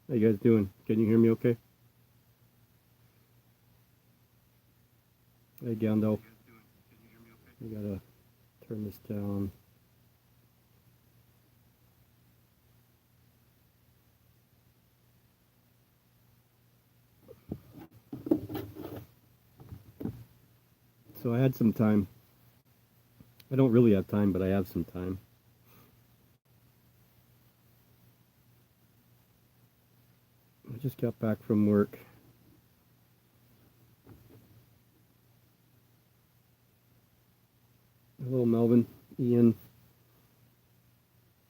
How you guys doing? Can you hear me okay? Hey, Gandalf. I gotta turn this down. So I had some time. I don't really have time, but I have some time. I just got back from work. Hello, Melvin, Ian,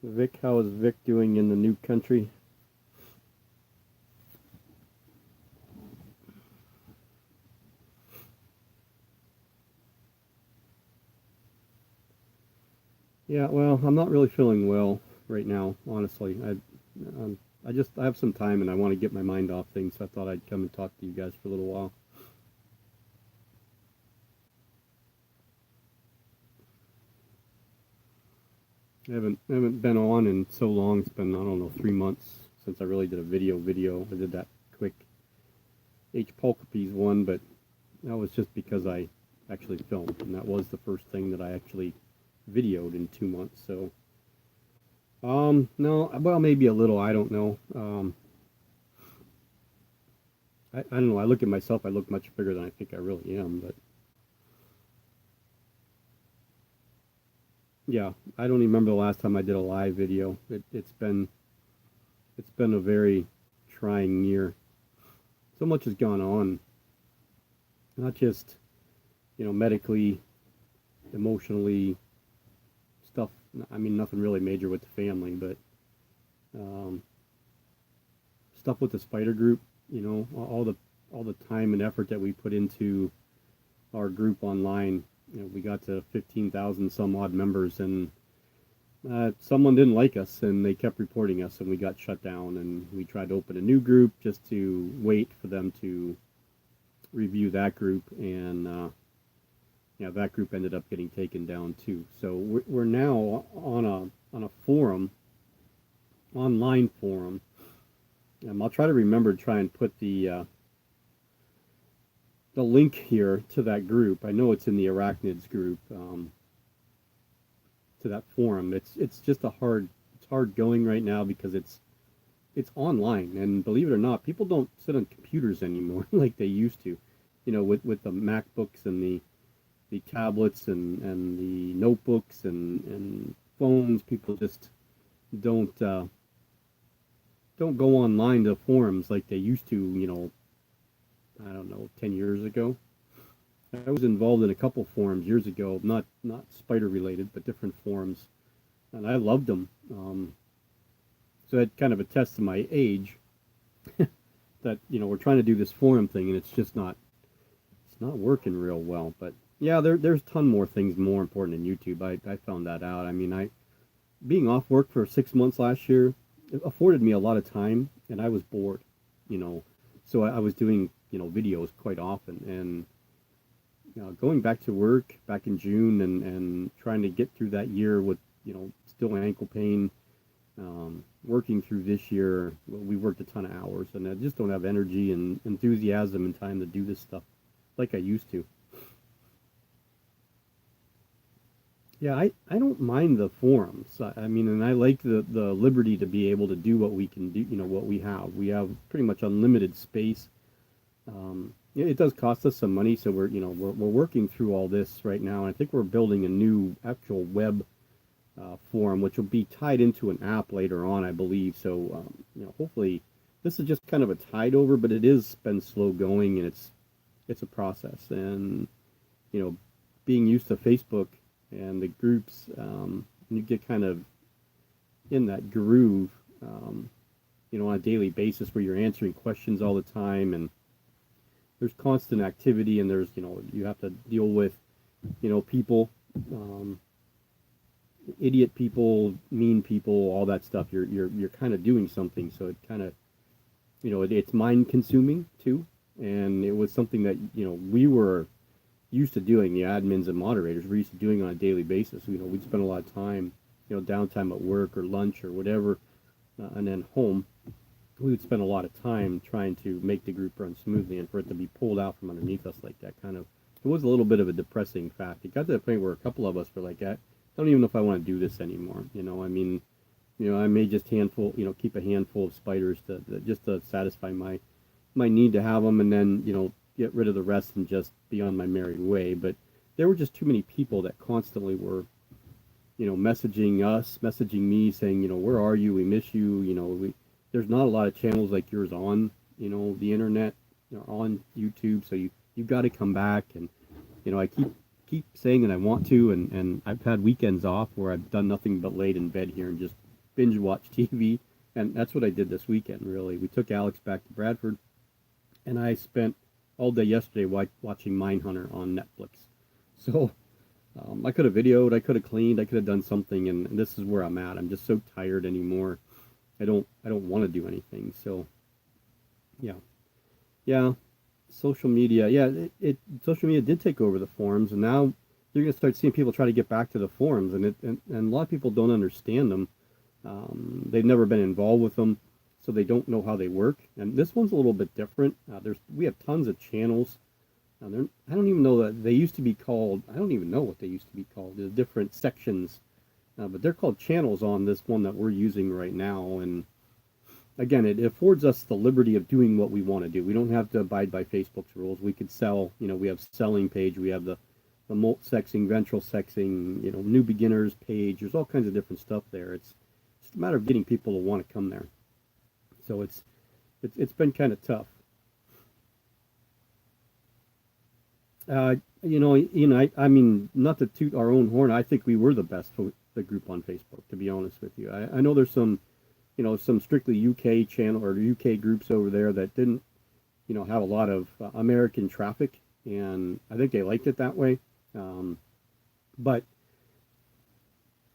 Vic. How is Vic doing in the new country? Yeah, well, I'm not really feeling well right now, honestly. I have some time and I want to get my mind off things, so I thought I'd come and talk to you guys for a little while. I haven't been on in so long. It's been, I don't know, 3 months since I really did a video. I did that quick H. Pulcopes one, but that was just because I actually filmed, and that was the first thing that I actually videoed in 2 months. So, no, well, maybe a little. I don't know. I don't know. I look at myself. I look much bigger than I think I really am. But yeah, I don't even remember the last time I did a live video. It's been a very trying year. So much has gone on, not just medically, emotionally, stuff. I mean, nothing really major with the family, but um, stuff with the spider group. All the time and effort that we put into our group online. We got to 15,000 some odd members, and someone didn't like us, and they kept reporting us, and we got shut down. And we tried to open a new group just to wait for them to review that group, and that group ended up getting taken down too. So we're now on a forum, online forum. I'll try to remember to try and put the link here to that group. I know it's in the arachnids group, to that forum. It's just it's hard going right now because it's online, and believe it or not, people don't sit on computers anymore like they used to. With the MacBooks and the tablets and the notebooks and phones, people just don't uh, don't go online to forums like they used to. I don't know, 10 years ago. I was involved in a couple forums years ago, not spider related, but different forums, and I loved them. So that kind of attests to my age that we're trying to do this forum thing, and it's not working real well. But yeah, there's a ton more things more important than YouTube. I found that out. I mean, I being off work for 6 months last year, it afforded me a lot of time, and I was bored. You know, so I was doing videos quite often, and going back to work back in June, and trying to get through that year with still ankle pain, working through this year. Well, we worked a ton of hours, and I just don't have energy and enthusiasm and time to do this stuff like I used to. Yeah, I don't mind the forums. I mean, and I like the liberty to be able to do what we can do, what we have. We have pretty much unlimited space. It does cost us some money, so we're working through all this right now. And I think we're building a new actual web forum, which will be tied into an app later on, I believe. So hopefully, this is just kind of a tide over, but it is been slow going, and it's a process. And you know, being used to Facebook and the groups, you get kind of in that groove, on a daily basis where you're answering questions all the time, and there's constant activity, and there's you have to deal with people, um, idiot people, mean people, all that stuff. You're kind of doing something, so it kind of it's mind consuming too, and it was something that we were used to doing. The admins and moderators were used to doing on a daily basis. We'd spend a lot of time, downtime at work or lunch or whatever, and then home. we would spend a lot of time trying to make the group run smoothly, and for it to be pulled out from underneath us like that kind of, it was a little bit of a depressing fact. It got to the point where a couple of us were like, I don't even know if I want to do this anymore. I mean, I may just keep a handful of spiders just to satisfy my need to have them, and then get rid of the rest and just be on my merry way. But there were just too many people that constantly were messaging us, messaging me, saying, where are you? We miss you. There's not a lot of channels like yours on, the internet, on YouTube. So you've got to come back. And, I keep saying that I want to, and I've had weekends off where I've done nothing but laid in bed here and just binge watch TV. And that's what I did this weekend, really. We took Alex back to Bradford, and I spent all day yesterday watching Mindhunter on Netflix. So I could have videoed, I could have cleaned, I could have done something, and this is where I'm at. I'm just so tired anymore. I don't want to do anything. So yeah, yeah, social media. Yeah, social media did take over the forums, and now you're gonna start seeing people try to get back to the forums, and a lot of people don't understand them. They've never been involved with them, so they don't know how they work. And this one's a little bit different. We have tons of channels. I don't even know that they used to be called. I don't even know what they used to be called. The different sections, but they're called channels on this one that we're using right now. And again, it affords us the liberty of doing what we want to do. We don't have to abide by Facebook's rules. We could sell. We have selling page. We have the molt sexing, ventral sexing. New beginners page. There's all kinds of different stuff there. It's just a matter of getting people to want to come there. So it's been kind of tough. I mean, not to toot our own horn. I think we were the best the group on Facebook, to be honest with you. I know there's some strictly UK channel or UK groups over there that didn't, have a lot of American traffic, and I think they liked it that way. But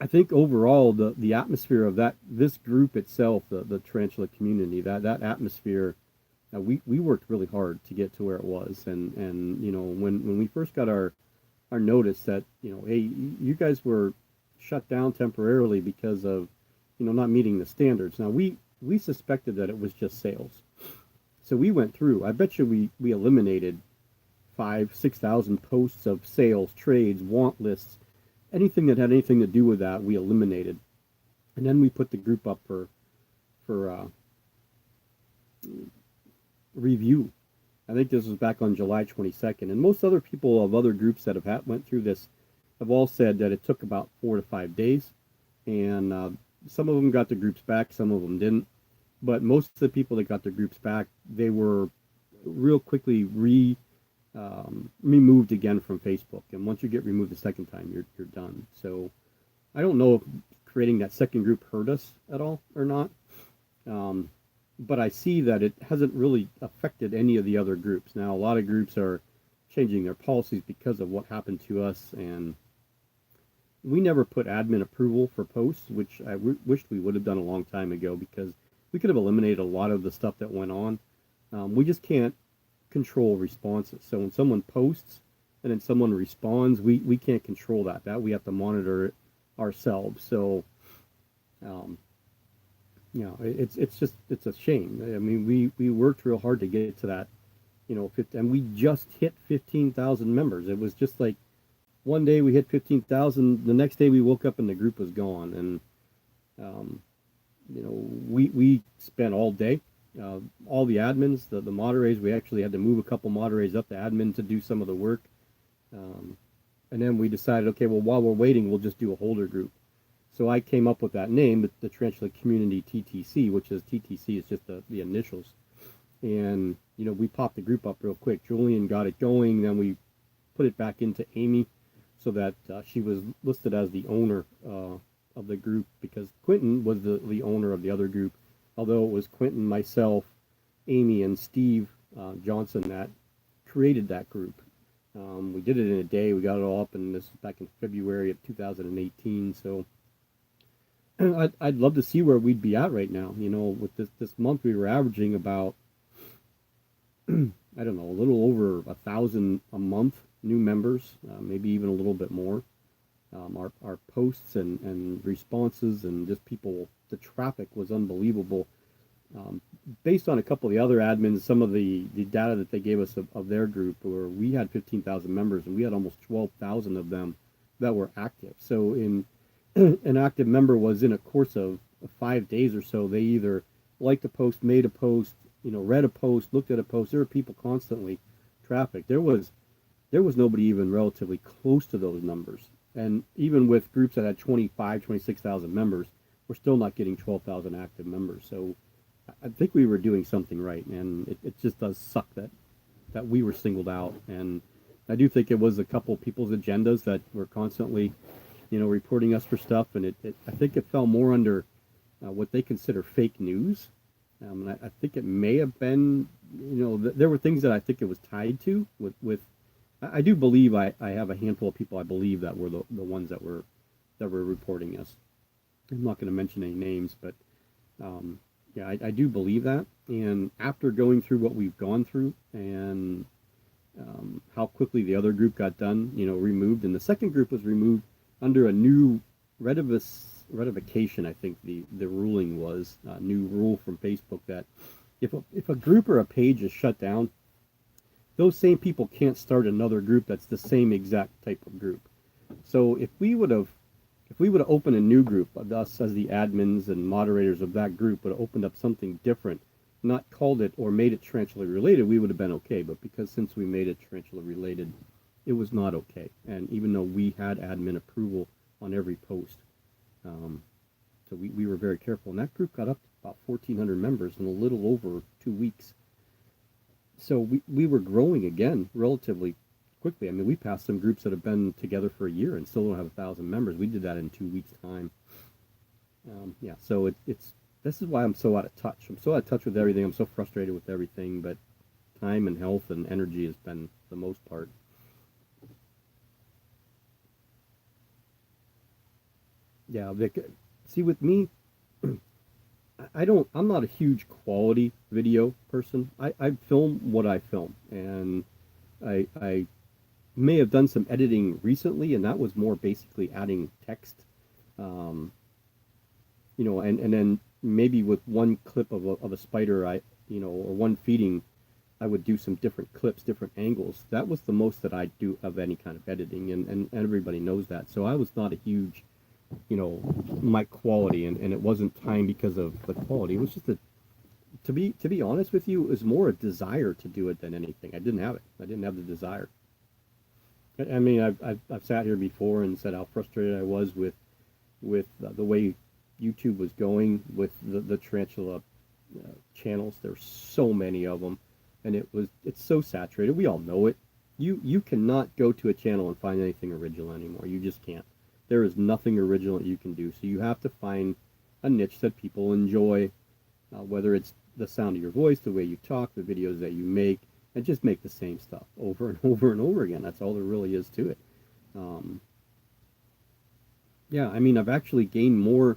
I think overall, the atmosphere of this group itself, the tarantula community, that atmosphere, we worked really hard to get to where it was. And when we first got our notice that, hey, you guys were shut down temporarily because of, not meeting the standards. Now we suspected that it was just sales. So we went through. I bet you we eliminated 5,000-6,000 posts of sales, trades, want lists, anything that had anything to do with that. We eliminated, and then we put the group up for review. I think this was back on July 22nd, and most other people of other groups that went through this have all said that it took about 4 to 5 days, and some of them got their groups back, some of them didn't. But most of the people that got their groups back, they were real quickly removed again from Facebook. And once you get removed the second time, you're done. So I don't know if creating that second group hurt us at all or not. But I see that it hasn't really affected any of the other groups. Now, a lot of groups are changing their policies because of what happened to us, and we never put admin approval for posts, which I wished we would have done a long time ago, because we could have eliminated a lot of the stuff that went on. We just can't control responses. So when someone posts and then someone responds, we can't control that. We have to monitor it ourselves. So it's a shame. I mean, we worked real hard to get to that, and we just hit 15,000 members. It was just like one day we hit 15,000, the next day we woke up and the group was gone. And we spent all day, all the admins, the moderators, we actually had to move a couple moderators up to admin to do some of the work. And then we decided, okay, well, while we're waiting, we'll just do a holder group. So I came up with that name, the Tarantula Community TTC, which is TTC is just the initials. And, we popped the group up real quick. Julian got it going. Then we put it back into Amy so that she was listed as the owner of the group, because Quentin was the owner of the other group, although it was Quentin, myself, Amy, and Steve Johnson that created that group. We did it in a day. We got it all up, and this was back in February of 2018. So I'd love to see where we'd be at right now. With this month, we were averaging about, I don't know, a little over 1,000 a month new members, maybe even a little bit more. Our posts and responses and just people, the traffic was unbelievable. Um, Based on a couple of the other admins, some of the data that they gave us of their group, where we had 15,000 members and we had almost 12,000 of them that were active. So in an active member was in a course of 5 days or so, they either liked a post, made a post, read a post, looked at a post. There were people constantly traffic. There was nobody even relatively close to those numbers. And even with groups that had 25, 26,000 members, we're still not getting 12,000 active members. So I think we were doing something right, and it just does suck that we were singled out. And I do think it was a couple of people's agendas that were constantly, reporting us for stuff, and I think it fell more under what they consider fake news. And I think it may have been, there were things that I think it was tied to with I do believe I have a handful of people I believe that were the ones that were reporting us. I'm not going to mention any names, but yeah, I do believe that. And after going through what we've gone through and how quickly the other group got done, removed, and the second group was removed under a new ratification, I think the ruling was a new rule from Facebook that if a group or a page is shut down, those same people can't start another group that's the same exact type of group. So if we would have opened a new group, us as the admins and moderators of that group would have opened up something different, not called it or made it tarantula related, we would have been okay. But because since we made it tarantula related, it was not okay. And even though we had admin approval on every post, so we were very careful. And that group got up to about 1,400 members in a little over 2 weeks. So we were growing again relatively quickly. I mean, we passed some groups that have been together for a year and still don't have 1,000 members. We did that in 2 weeks' time. Yeah, so it's this is why I'm so out of touch. I'm so out of touch with everything. I'm so frustrated with everything. But time and health and energy has been the most part. Yeah, Vic. See, with me, I'm not a huge quality video person. I film what I film, and I may have done some editing recently, and that was more basically adding text, um, and then maybe with one clip of a spider, or one feeding, I would do some different clips, different angles. That was the most that I do of any kind of editing, and everybody knows that. So I was not a huge, my quality, and it wasn't time because of the quality. It was just to be honest with you, it was more a desire to do it than anything. I didn't have it. I didn't have the desire. I mean, I've sat here before and said how frustrated I was with the way YouTube was going with the tarantula channels. There's so many of them, and it's so saturated. We all know it. You cannot go to a channel and find anything original anymore. You just can't. There is nothing original that you can do. So you have to find a niche that people enjoy, whether it's the sound of your voice, the way you talk, the videos that you make, and just make the same stuff over and over and over again. That's all there really is to it. Um, yeah, I mean, I've actually gained more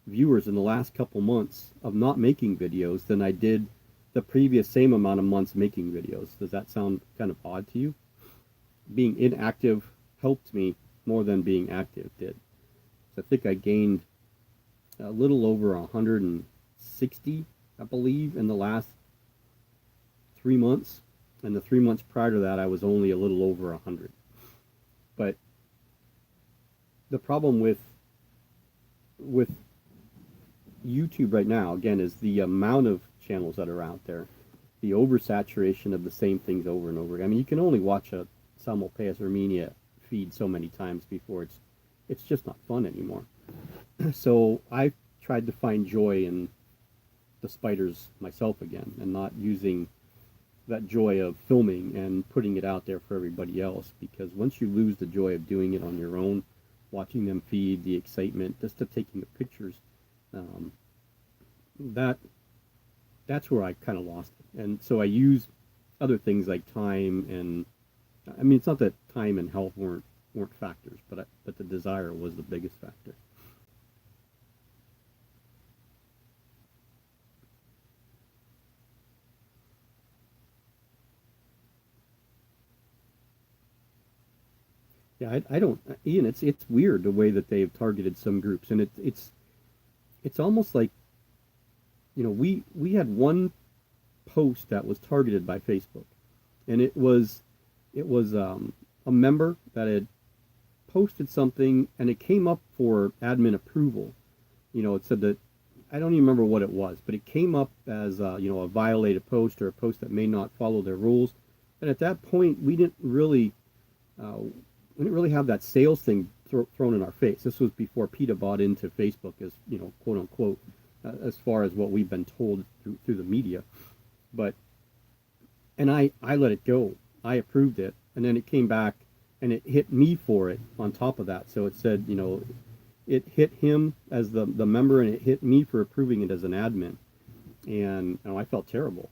viewers in the last couple months of not making videos than I did the previous same amount of months making videos. Does that sound kind of odd to you? Being inactive helped me more than being active did. So I think I gained a little over 160, I believe, in the last 3 months. And the 3 months prior to that, I was only a little over 100. But the problem with YouTube right now, again, is the amount of channels that are out there, the oversaturation of the same things over and over again. I mean, you can only watch a simultaneous Armenia feed so many times before it's just not fun anymore. So I tried to find joy in the spiders myself again, and not using that joy of filming and putting it out there for everybody else. Because once you lose the joy of doing it on your own, watching them feed, the excitement just of taking the pictures, um, that that's where I kind of lost it. And so I use other things like time, and I mean, it's not that time and health weren't factors, but the desire was the biggest factor. Yeah, I don't, Ian. It's weird the way that they've targeted some groups, and it's almost like we had one post that was targeted by Facebook, and it was a member that had posted something, and it came up for admin approval. It said that I don't even remember what it was, but it came up as a violated post or a post that may not follow their rules. And at that point, we didn't really have that sales thing thrown in our face. This was before PETA bought into Facebook, as quote unquote, as far as what we've been told through the media. But and I let it go. I approved it, and then it came back, and it hit me for it on top of that. So it said, it hit him as the member, and it hit me for approving it as an admin, and I felt terrible.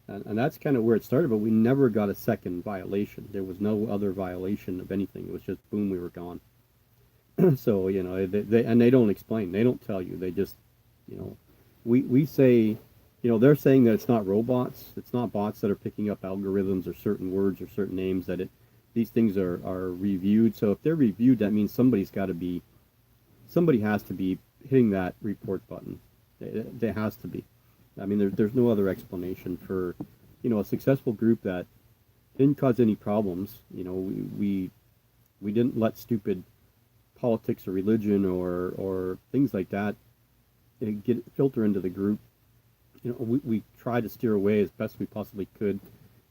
And that's kind of where it started, but we never got a second violation. There was no other violation of anything. It was just boom, we were gone. So they don't explain. They don't tell you. They just, you know, we say, they're saying that it's not robots. It's not bots that are picking up algorithms or certain words or certain names. These things are reviewed. So if they're reviewed, that means somebody has to be hitting that report button. There has to be. I mean, there's no other explanation for, a successful group that didn't cause any problems. We didn't let stupid politics or religion or things like that filter into the group. We try to steer away as best we possibly could,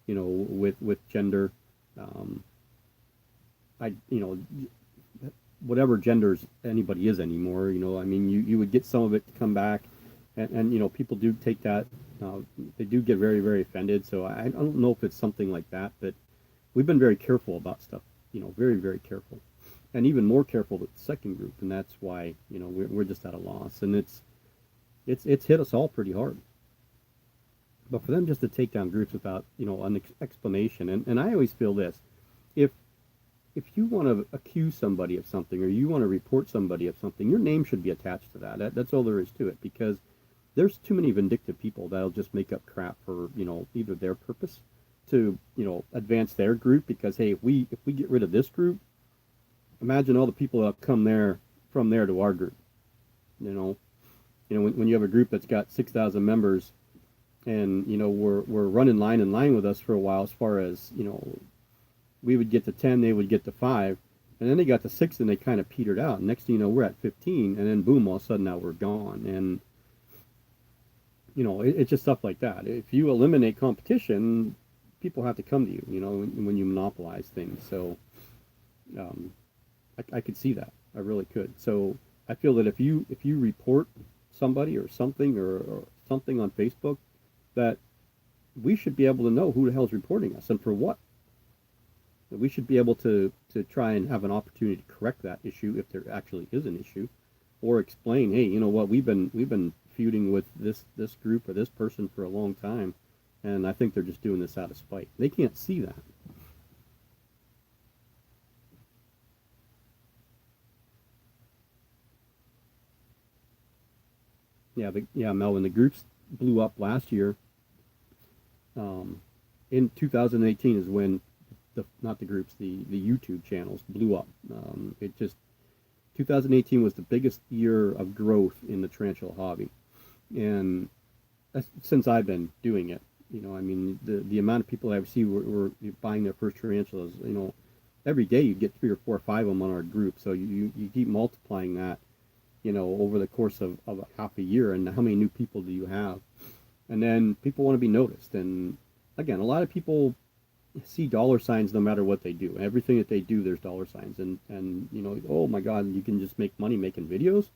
with gender. I whatever genders anybody is anymore. I mean, you would get some of it to come back, and people do take that. They do get very, very offended. So I don't know if it's something like that, but we've been very careful about stuff. Very, very careful, and even more careful with the second group, and that's why we're just at a loss, and it's hit us all pretty hard. But for them just to take down groups without an explanation, and I always feel this: if you want to accuse somebody of something, or you want to report somebody of something, your name should be attached to that. That's all there is to it, because there's too many vindictive people that'll just make up crap for either their purpose to advance their group. Because hey, if we get rid of this group, imagine all the people that come there from there to our group. When you have a group that's got 6,000 members, and we're running line in line with us for a while, as far as we would get to 10, they would get to 5, and then they got to 6, and they kind of petered out. And next thing you know, we're at 15, and then boom, all of a sudden now we're gone. And it's just stuff like that. If you eliminate competition, people have to come to you. When you monopolize things. So I could see that. I really could. So I feel that if you report somebody or something or something on Facebook, that we should be able to know who the hell's reporting us and for what. We should be able to try and have an opportunity to correct that issue if there actually is an issue, or explain, hey, you know what, we've been feuding with this group or this person for a long time, and I think they're just doing this out of spite. They can't see that. Melvin, the groups blew up last year. In 2018 is when not the groups, the YouTube channels blew up. 2018 was the biggest year of growth in the tarantula hobby, and that's since I've been doing it. I mean, the amount of people I see were buying their first tarantulas. Every day you get 3 or 4 or 5 of them on our group, so you keep multiplying that, over the course of half a year, and how many new people do you have? And then people want to be noticed, and again, a lot of people see dollar signs no matter what they do. Everything that they do, there's dollar signs, and oh my God, you can just make money making videos.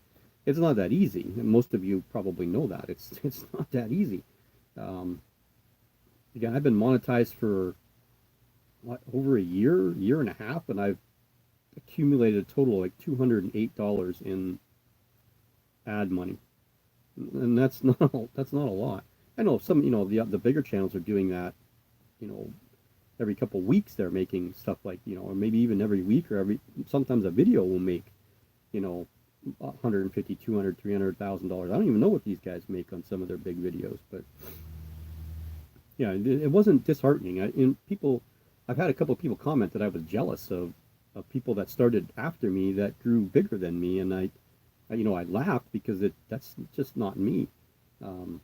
It's not that easy, and most of you probably know that. It's not that easy. Again, I've been monetized for over a year and a half, and I've accumulated a total of like $208 in ad money, and that's not a lot. I know some the bigger channels are doing that, every couple of weeks they're making stuff like, or maybe even every week, or sometimes a video will make, 150, 200, $300,000. I don't even know what these guys make on some of their big videos, but yeah, it wasn't disheartening. I've had a couple of people comment that I was jealous of people that started after me that grew bigger than me, and I laughed because that's just not me. Um,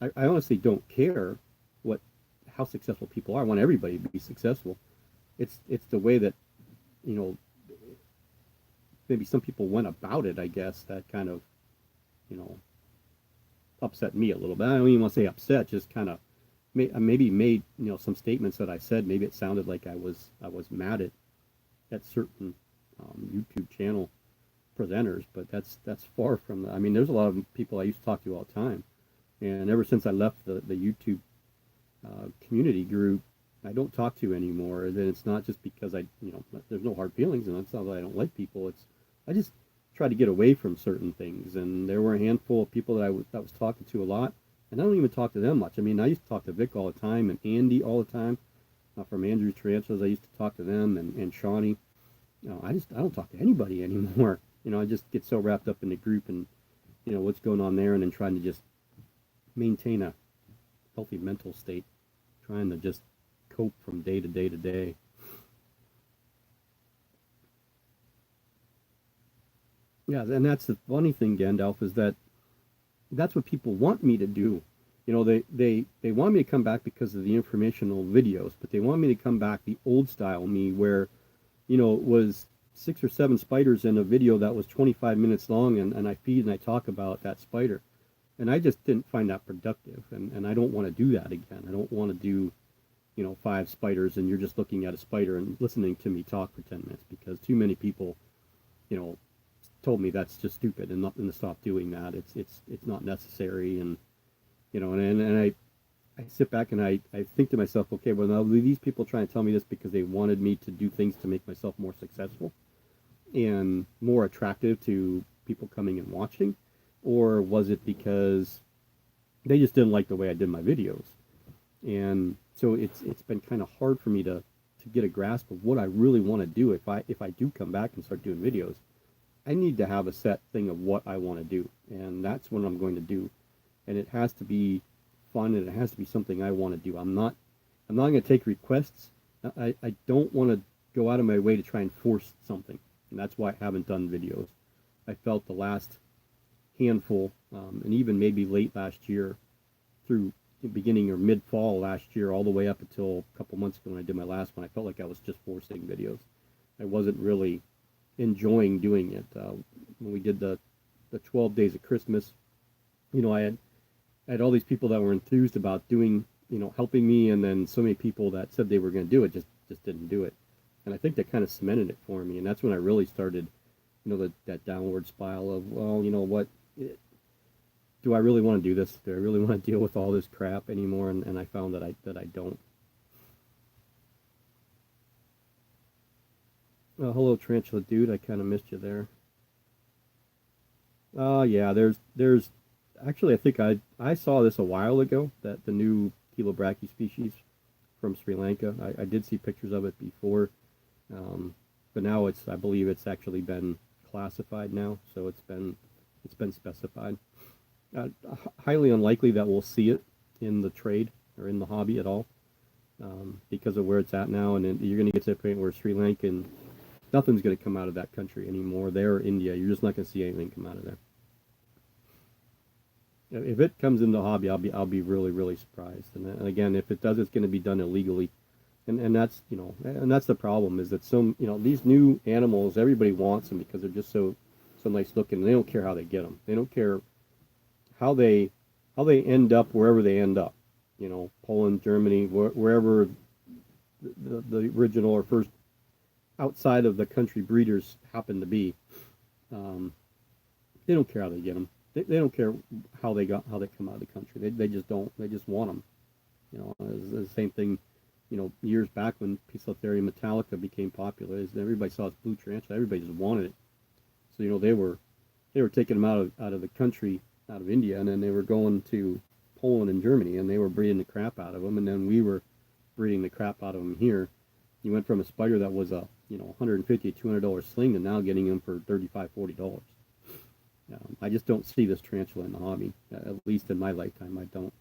I honestly don't care what how successful people are. I want everybody to be successful. It's the way that you know maybe some people went about it. I guess that kind of you know upset me a little bit. I don't even want to say upset, just kind of maybe made some statements that I said. Maybe it sounded like I was mad at certain YouTube channel presenters, but that's far from the. I mean, there's a lot of people I used to talk to all the time, and ever since I left the YouTube community group, I don't talk to anymore. Then it's not just because there's no hard feelings, and it's not that I don't like people. It's I just try to get away from certain things, and there were a handful of people that was talking to a lot, and I don't even talk to them much. I mean, I used to talk to Vic all the time and Andy all the time. From Andrew's Tarantulas, I used to talk to them and Shawnee. I don't talk to anybody anymore. I just get so wrapped up in the group and what's going on there, and then trying to just maintain a healthy mental state, trying to just cope from day to day to day. Yeah, and that's the funny thing, Gandalf, is that that's what people want me to do. They want me to come back because of the informational videos, but they want me to come back the old style me where, it was 6 or 7 spiders in a video that was 25 minutes long, and I feed and I talk about that spider. And I just didn't find that productive, and I don't want to do that again. I don't want to do, 5 spiders and you're just looking at a spider and listening to me talk for 10 minutes, because too many people, you know, told me that's just stupid and nothing to stop doing that. It's not necessary, and and I sit back and I think to myself, okay, well, now these people trying to tell me this because they wanted me to do things to make myself more successful and more attractive to people coming and watching, or was it because they just didn't like the way I did my videos? And so it's been kind of hard for me to get a grasp of what I really want to do. If I do come back and start doing videos, I need to have a set thing of what I want to do, and that's what I'm going to do. And it has to be fun, and it has to be something I want to do. I'm not going to take requests. I don't want to go out of my way to try and force something, and that's why I haven't done videos. I felt the last handful, and even maybe late last year, through the beginning or mid fall last year, all the way up until a couple months ago when I did my last one, I felt like I was just forcing videos. I wasn't really enjoying doing it. When we did the 12 days of Christmas, I had all these people that were enthused about doing, helping me, and then so many people that said they were going to do it just didn't do it. And I think that kind of cemented it for me, and that's when I really started, that downward spiral of, well, you know what, do I really want to do this? Do I really want to deal with all this crap anymore? And I found that I don't. Hello, Tarantula dude. I kind of missed you there. Yeah. There's actually, I think I saw this a while ago, that the new Kilobrachy species from Sri Lanka. I did see pictures of it before, but now I believe it's actually been classified now, so it's been specified. Highly unlikely that we'll see it in the trade or in the hobby at all, because of where it's at now, and then you're going to get to the point where Sri Lankan, nothing's going to come out of that country anymore. There, India, you're just not going to see anything come out of there. If it comes into the hobby, I'll be really really surprised. And again, if it does, it's going to be done illegally, and that's the problem, is that some these new animals, everybody wants them because they're just so nice looking. And they don't care how they get them. They don't care how they end up wherever they end up. Poland, Germany, wherever the original or first outside of the country breeders happen to be. Um, they don't care how they get them. They don't care how they come out of the country. They just don't. They just want them. It's the same thing. Years back when Poecilotheria metallica became popular, is everybody saw this blue tarantula. Everybody just wanted it. So they were taking them out of the country, out of India, and then they were going to Poland and Germany, and they were breeding the crap out of them, and then we were breeding the crap out of them here. You went from a spider that was a $150 $200 sling to now getting them for $35 $40. I just don't see this tarantula in the hobby, at least in my lifetime. I don't.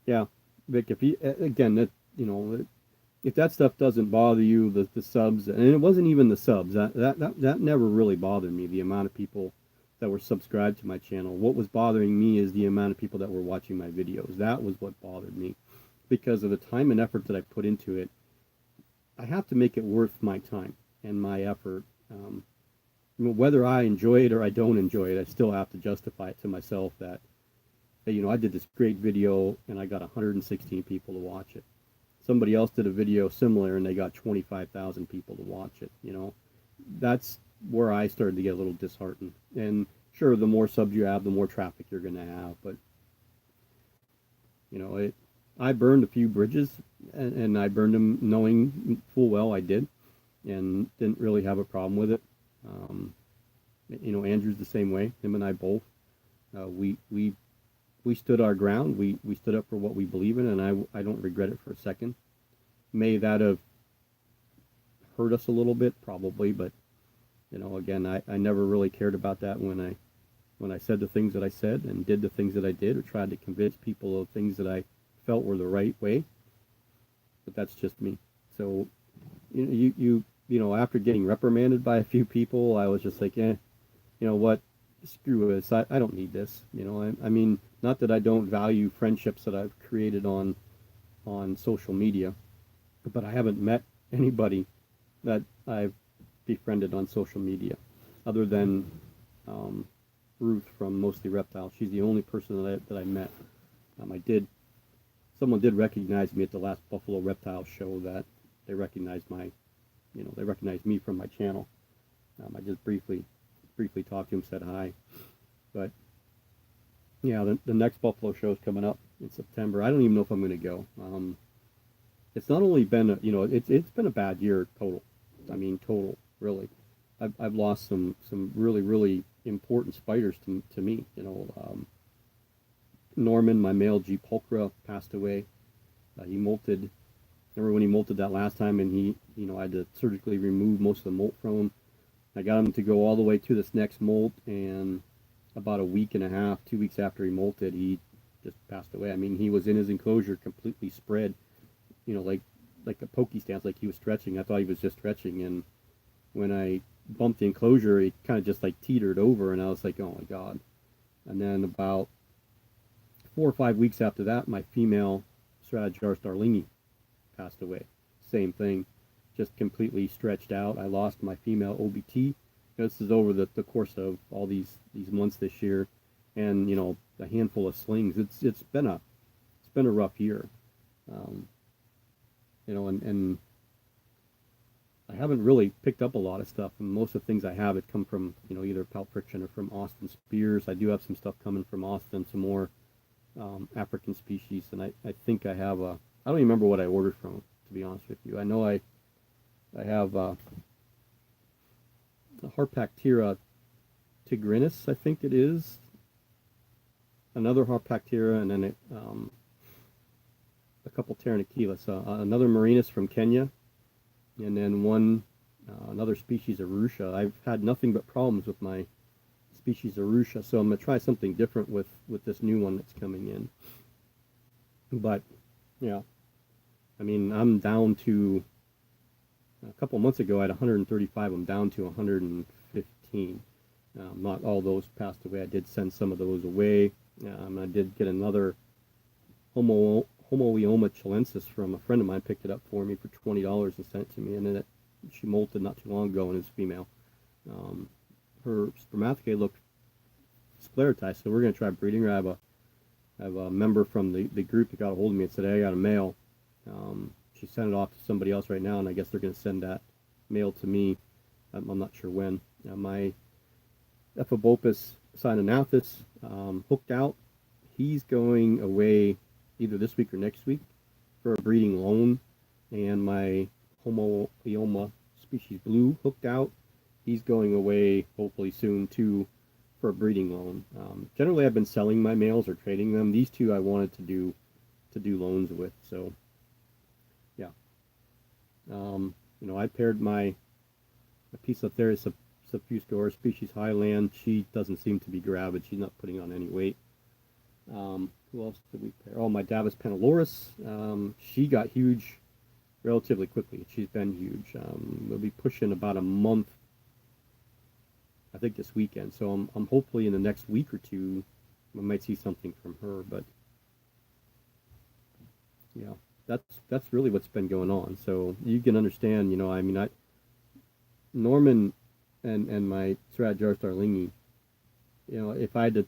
Yeah, Vic. If you again, that if that stuff doesn't bother you, the subs, and it wasn't even the subs, that never really bothered me, the amount of people that were subscribed to my channel. What was bothering me is the amount of people that were watching my videos. That was what bothered me, because of the time and effort that I put into it. I have to make it worth my time and my effort. Whether I enjoy it or I don't enjoy it, I still have to justify it to myself that, hey, I did this great video and I got 116 people to watch it. Somebody else did a video similar and they got 25,000 people to watch it. That's where I started to get a little disheartened. And sure, the more subs you have, the more traffic you're going to have. But I burned a few bridges, and I burned them knowing full well I did, and didn't really have a problem with it. Um, Andrew's the same way. Him and I both. We stood our ground. We stood up for what we believe in, and I don't regret it for a second. May that have hurt us a little bit, probably, but again, I never really cared about that when I said the things that I said and did the things that I did, or tried to convince people of things that I felt were the right way. But that's just me. So after getting reprimanded by a few people, I was just like, what, screw this. I don't need this. I mean, not that I don't value friendships that I've created on social media, but I haven't met anybody that I've befriended on social media, other than Ruth from Mostly Reptiles. She's the only person that I met. Someone did recognize me at the last Buffalo Reptile show. That they recognized they recognized me from my channel. I just briefly talked to him, said hi. But yeah, the next Buffalo show is coming up in September. I don't even know if I'm going to go. It's not only been it's been a bad year total. I mean, total, really. I've lost some really, really important spiders to me. Norman, my male G. pulchra, passed away. He molted. Remember when he molted that last time, and he I had to surgically remove most of the molt from him. I got him to go all the way to this next molt, and about a week and a half, 2 weeks after he molted, he just passed away. I mean, he was in his enclosure completely spread, like a pokey stance, like he was stretching. I thought he was just stretching, and when I bumped the enclosure, it kind of just like teetered over, and I was like, oh my god. And then about 4 or 5 weeks after that, my female Stratojar starlingi passed away. Same thing, just completely stretched out. I lost my female OBT. This is over the course of all these months this year, and a handful of slings. It's been a rough year. And I haven't really picked up a lot of stuff, and most of the things I have had come from either Pelt Friction or from Austin Spears. I do have some stuff coming from Austin, some more African species, and I think I have I don't even remember what I ordered from them, to be honest with you. I know I have a Harpactira tigrinus, I think it is, another Harpactira, and then a couple Pteranachilus, another Marinus from Kenya, and then another species of Russia. I've had nothing but problems with my species of Russia, so I'm going to try something different with this new one that's coming in. But yeah, I mean, I'm down to, a couple months ago I had 135. I'm down to 115. Not all those passed away. I did send some of those away. I did get another Homoioma chilensis from a friend of mine. Picked it up for me for $20 and sent it to me, and then she molted not too long ago and is female. Her spermatogae looked sclerotized, so we're going to try breeding her. I have a member from the group that got a hold of me and said, hey, I got a male. She sent it off to somebody else right now, and I guess they're going to send that male to me. I'm not sure when. My Ephebopus sinanathus hooked out. He's going away either this week or next week for a breeding loan, and my Homoioma species blue hooked out. He's going away hopefully soon too for a breeding loan. Generally, I've been selling my males or trading them. These two I wanted to do loans with. So yeah, I paired my Episotheris subfuscor species Highland. She doesn't seem to be gravid. She's not putting on any weight. Who else did we pair? Oh, my Davus peniloris. She got huge relatively quickly. She's been huge. We'll be pushing about a month, I think, this weekend. So I'm hopefully in the next week or two, we might see something from her. But yeah, that's really what's been going on. So you can understand, I mean, I Norman and my Strat Starlingi, if I had to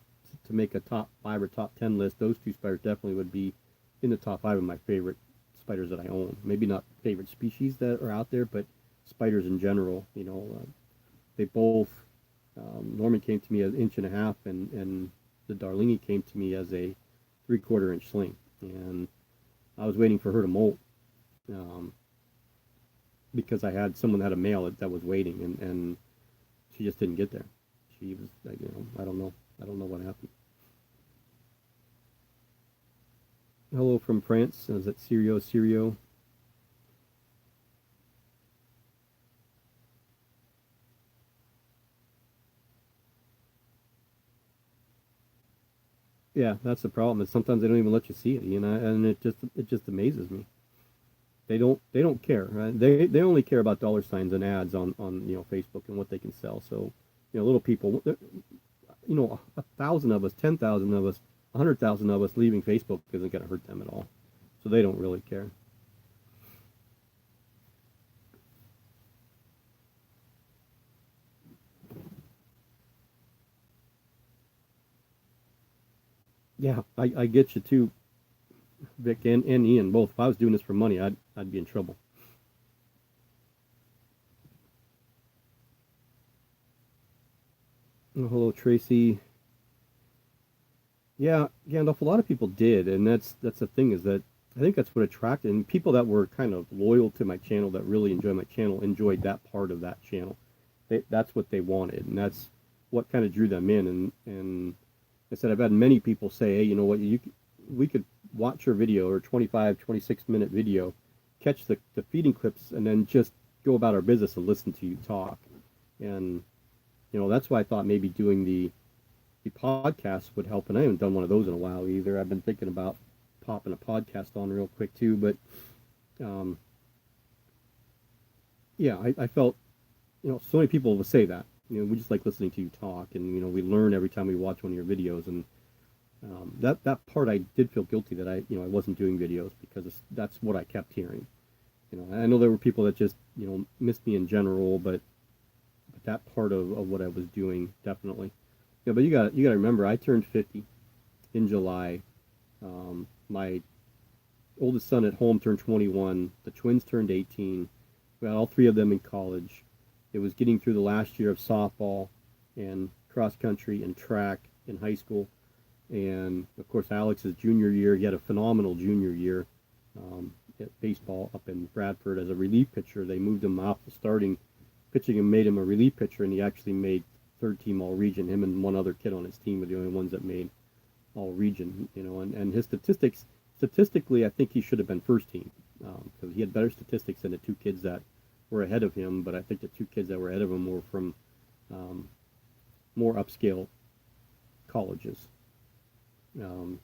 make a top five or top 10 list, those two spiders definitely would be in the top five of my favorite spiders that I own. Maybe not favorite species that are out there, but spiders in general. They both. Norman came to me as an inch and a half, and the Darlingi came to me as a 3/4 inch sling, and I was waiting for her to molt, um, because I had someone that had a male that was waiting, and she just didn't get there. She was like, I don't know what happened. Hello from France. Is it Sirio? Yeah, that's the problem. Is sometimes they don't even let you see it, and it just amazes me. They don't care. Right? They only care about dollar signs and ads on Facebook and what they can sell. So, little people, 1,000 of us, 10,000 of us, 100,000 of us leaving Facebook isn't going to hurt them at all. So they don't really care. Yeah, I get you too, Vic and Ian both. If I was doing this for money, I'd be in trouble. Oh, hello, Tracy. Yeah, Gandalf. A lot of people did, and that's the thing is that I think that's what attracted and people that were kind of loyal to my channel that really enjoy my channel enjoyed that part of that channel. That's what they wanted, and that's what kind of drew them in. And I said I've had many people say, hey, you know what, we could watch your video or 25, 26 minute video, catch the feeding clips, and then just go about our business and listen to you talk. And that's why I thought maybe doing the podcast would help. And I haven't done one of those in a while either. I've been thinking about popping a podcast on real quick too. But um, yeah, I felt, so many people will say that. We just like listening to you talk, and we learn every time we watch one of your videos. And that part I did feel guilty that I wasn't doing videos because that's what I kept hearing. I know there were people that just missed me in general, but that part of what I was doing definitely. Yeah, but you got to remember, I turned 50 in July. My oldest son at home turned 21. The twins turned 18. We got all three of them in college. It was getting through the last year of softball and cross country and track in high school. And of course, Alex's junior year, he had a phenomenal junior year, at baseball up in Bradford as a relief pitcher. They moved him off the starting pitching and made him a relief pitcher, and he actually made third team all region. Him and one other kid on his team were the only ones that made all region. And his statistically, I think he should have been first team, because he had better statistics than the two kids that were ahead of him. But I think the two kids that were ahead of him were from um, more upscale colleges. Um,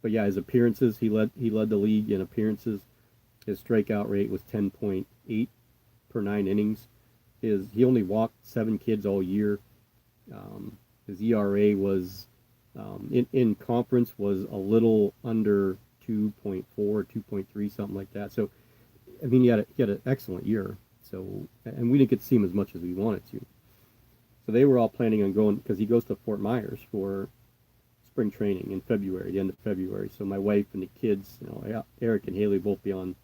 but yeah, his appearances, he led the league in appearances. His strikeout rate was 10.8 per 9 innings. He only walked 7 kids all year. His ERA was in conference was a little under 2.4, 2.3, something like that. So I mean, he had an excellent year. So, and we didn't get to see him as much as we wanted to. So they were all planning on going because he goes to Fort Myers for spring training in February, the end of February. So my wife and the kids, Eric and Haley both be on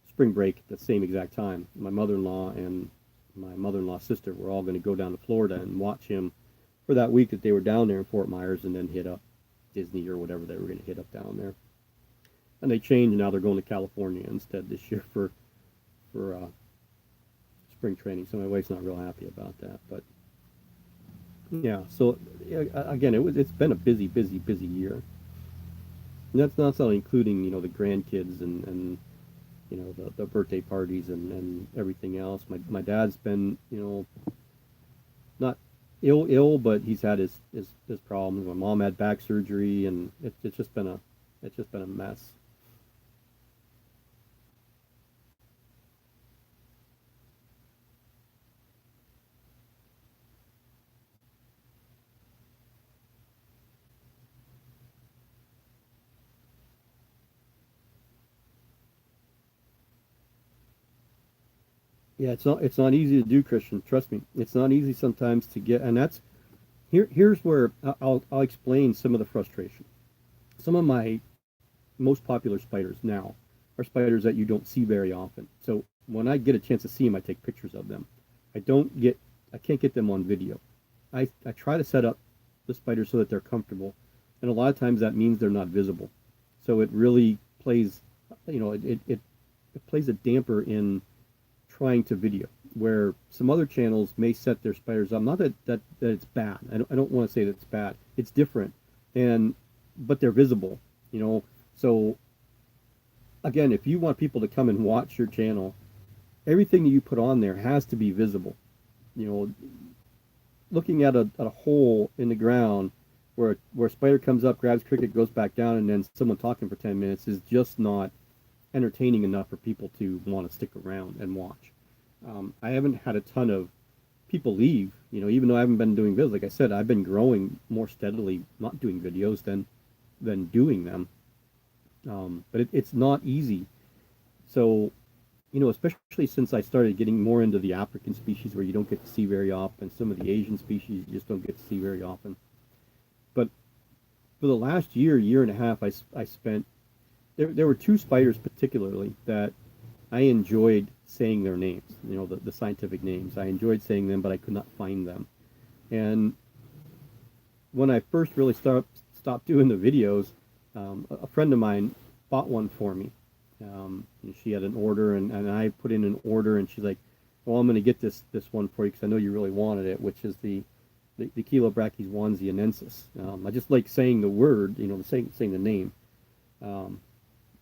spring break at the same exact time. My mother-in-law and my mother-in-law's sister were all going to go down to Florida and watch him for that week that they were down there in Fort Myers, and then hit up Disney or whatever they were going to hit up down there. And they changed, and now they're going to California instead this year for spring training. So my wife's not real happy about that, but yeah. So yeah, again, it's been a busy, busy, busy year. And that's not including the grandkids and the birthday parties and everything else. My dad's been not ill, but he's had his problems. My mom had back surgery, and it's just been a mess. Yeah, it's not easy to do, Christian. Trust me, it's not easy sometimes to get, and that's here's where I'll explain some of the frustration. Some of my most popular spiders now are spiders that you don't see very often. So when I get a chance to see them, I take pictures of them. I don't get I can't get them on video. I try to set up the spiders so that they're comfortable, and a lot of times that means they're not visible. So it really plays, it plays a damper in trying to video. Where some other channels may set their spiders up. Not that it's bad. I don't want to say that it's bad. It's different, and but they're visible. You know, so again, if you want people to come and watch your channel, everything that you put on there has to be visible. You know, looking at a hole in the ground where a spider comes up, grabs cricket, goes back down, and then someone talking for 10 minutes is just not entertaining enough for people to want to stick around and watch. I haven't had a ton of people leave, even though I haven't been doing videos. Like I said, I've been growing more steadily, not doing videos than doing them. But it's not easy. So, especially since I started getting more into the African species where you don't get to see very often, some of the Asian species you just don't get to see very often. But for the last year and a half, I spent, there were two spiders particularly that I enjoyed saying their names, the scientific names. I enjoyed saying them, but I could not find them. And when I first really stopped doing the videos, a friend of mine bought one for me. She had an order, and I put in an order, and she's like, "Well, I'm going to get this one for you because I know you really wanted it," which is the Chilobrachys wanzianensis. I just like saying the word, saying the name. And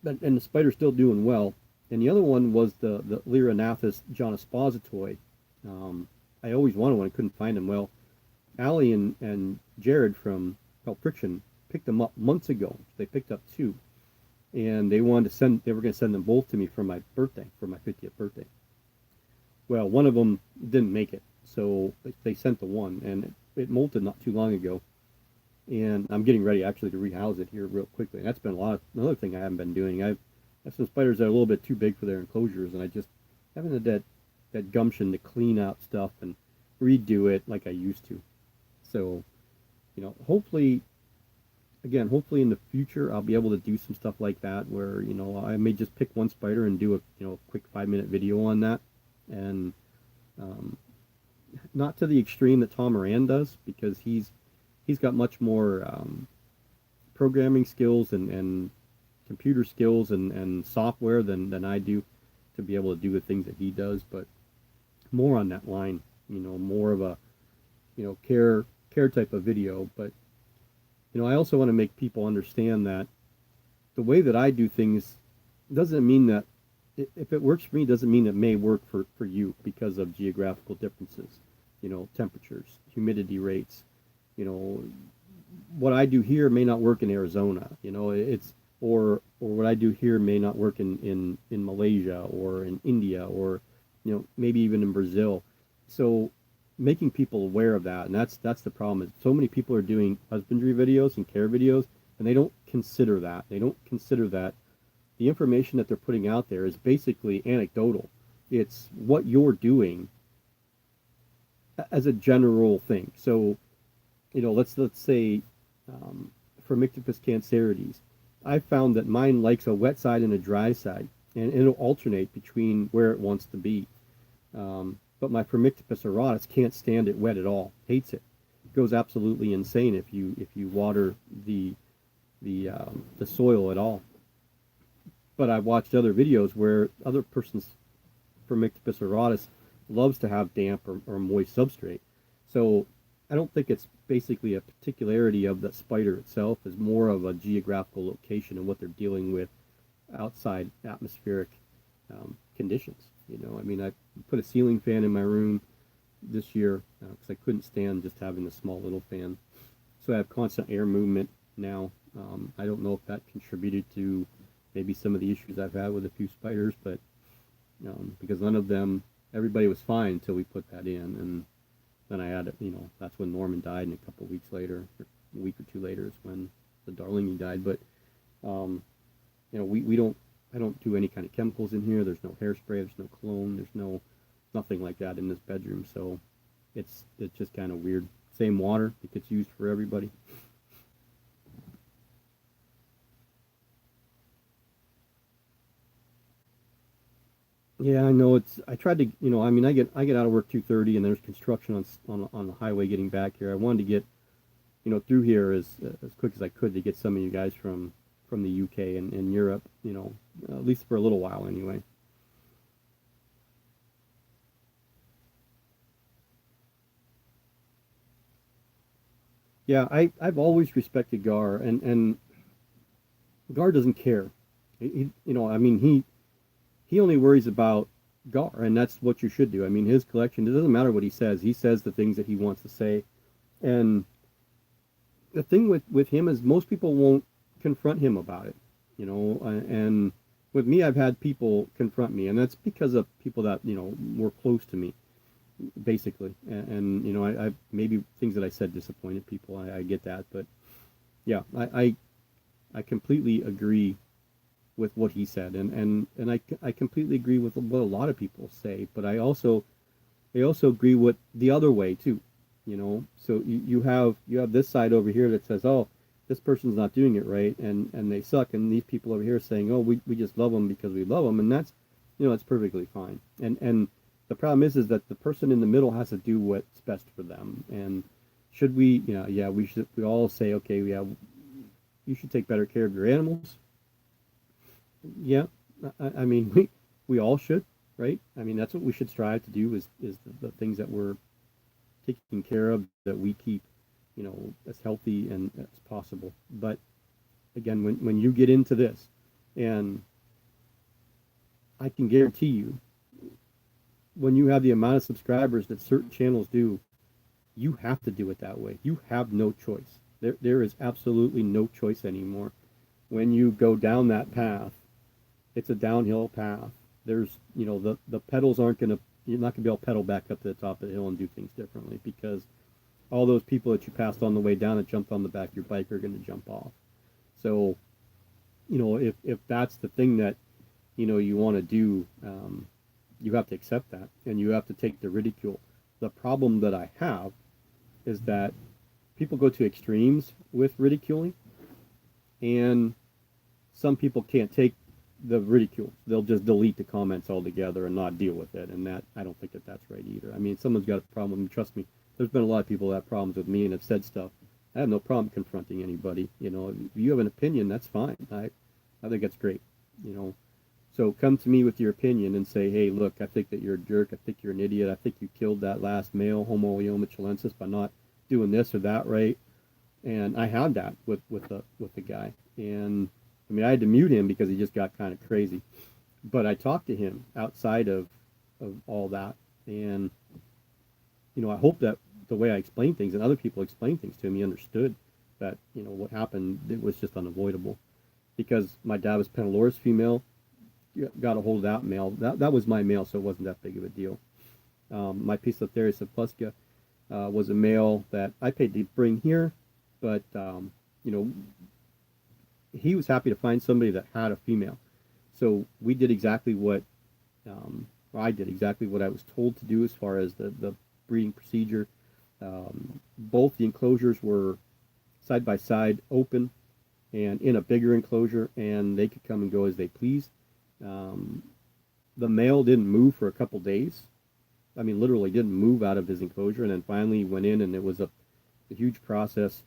the spider's still doing well. And the other one was the Lyraanathus jonespositoi. I always wanted one. I couldn't find them. Well, Allie and Jared from Pulp Friction picked them up months ago. They picked up two, and they were going to send them both to me for my birthday, for my 50th birthday. Well, one of them didn't make it, so they sent the one, and it molted not too long ago. And I'm getting ready actually to rehouse it here real quickly. And that's been another thing I haven't been doing. I have some spiders that are a little bit too big for their enclosures, and I just haven't had that gumption to clean out stuff and redo it like I used to. So, hopefully, hopefully in the future I'll be able to do some stuff like that where, I may just pick one spider and do a quick 5-minute video on that. And um, not to the extreme that Tom Moran does, because he's got much more programming skills and computer skills and software than I do to be able to do the things that he does, but more on that line, more of a, care type of video. But, I also want to make people understand that the way that I do things doesn't mean that if it works for me, doesn't mean it may work for you because of geographical differences, temperatures, humidity rates, what I do here may not work in Arizona. It's or what I do here may not work in Malaysia or in India or maybe even in Brazil. So making people aware of that, and that's the problem, is so many people are doing husbandry videos and care videos, and they don't consider that. They don't consider that the information that they're putting out there is basically anecdotal. It's what you're doing as a general thing. So let's say Phormictopus cancerides. I found that mine likes a wet side and a dry side, and it'll alternate between where it wants to be. But my Phormictopus auratus can't stand it wet at all. Hates it. Goes absolutely insane if you water the soil at all. But I've watched other videos where other person's Phormictopus auratus loves to have damp or moist substrate. So I don't think it's basically a particularity of the spider itself, is more of a geographical location and what they're dealing with outside atmospheric conditions. I put a ceiling fan in my room this year because I couldn't stand just having a small little fan. So I have constant air movement now. I don't know if that contributed to maybe some of the issues I've had with a few spiders, but because everybody was fine until we put that in, and then I had, that's when Norman died, and a couple of weeks later, or a week or two later, is when the Darlingi died. But I don't do any kind of chemicals in here. There's no hairspray. There's no cologne. There's no nothing like that in this bedroom. So it's just kind of weird. Same water, it gets used for everybody. Yeah, I know it's. I tried to, I mean, I get out of work 2:30, and there's construction on the highway getting back here. I wanted to get, through here as quick as I could to get some of you guys from the UK and Europe, at least for a little while anyway. Yeah, I've always respected Gar, and Gar doesn't care. I mean, he only worries about Gar, and that's what you should do. I mean, his collection. It doesn't matter what he says. He says the things that he wants to say, and the thing with him is most people won't confront him about it, and with me, I've had people confront me, and that's because of people that were close to me, basically, and I maybe things that I said disappointed people. I get that, but yeah, I completely agree with what he said, and I completely agree with what a lot of people say, but I also agree with the other way too. So you have this side over here that says, oh, this person's not doing it right, and they suck, and these people over here saying, oh, we just love them because we love them, and that's perfectly fine. And the problem is that the person in the middle has to do what's best for them. And should we, yeah, we all say, okay, yeah, you should take better care of your animals. Yeah, I mean, we all should, right? I mean, that's what we should strive to do is the things that we're taking care of, that we keep, as healthy and as possible. But again, when you get into this, and I can guarantee you, when you have the amount of subscribers that certain channels do, you have to do it that way. You have no choice. There is absolutely no choice anymore. When you go down that path, it's a downhill path. There's, the pedals aren't going to, you're not going to be able to pedal back up to the top of the hill and do things differently, because all those people that you passed on the way down that jumped on the back of your bike are going to jump off. So, if that's the thing that, you want to do, you have to accept that, and you have to take the ridicule. The problem that I have is that people go to extremes with ridiculing, and some people can't take the ridicule. They'll just delete the comments altogether and not deal with it, and that I don't think that that's right either. I mean, if someone's got a problem with me, trust me, there's been a lot of people that have problems with me and have said stuff. I have no problem confronting anybody. If you have an opinion, that's fine. I think that's great. You know, so come to me with your opinion and say, hey, look, I think that you're a jerk. I think you're an idiot. I think you killed that last male, Homo chilensis, by not doing this or that right. And I had that with the guy, and I mean, I had to mute him because he just got kind of crazy. But I talked to him outside of all that, and I hope that the way I explained things and other people explained things to him, he understood that what happened, it was just unavoidable. Because my dad was Pentalorus female, got a hold of that male. That was my male, so it wasn't that big of a deal. My Pistotherius of Pluska was a male that I paid to bring here, but you know, he was happy to find somebody that had a female. So we did exactly what, or I did exactly what I was told to do as far as the breeding procedure. Both the enclosures were side by side, open, and in a bigger enclosure, and they could come and go as they pleased. Um, the male didn't move for a couple days. I mean, literally didn't move out of his enclosure, and then finally went in, and it was a huge process.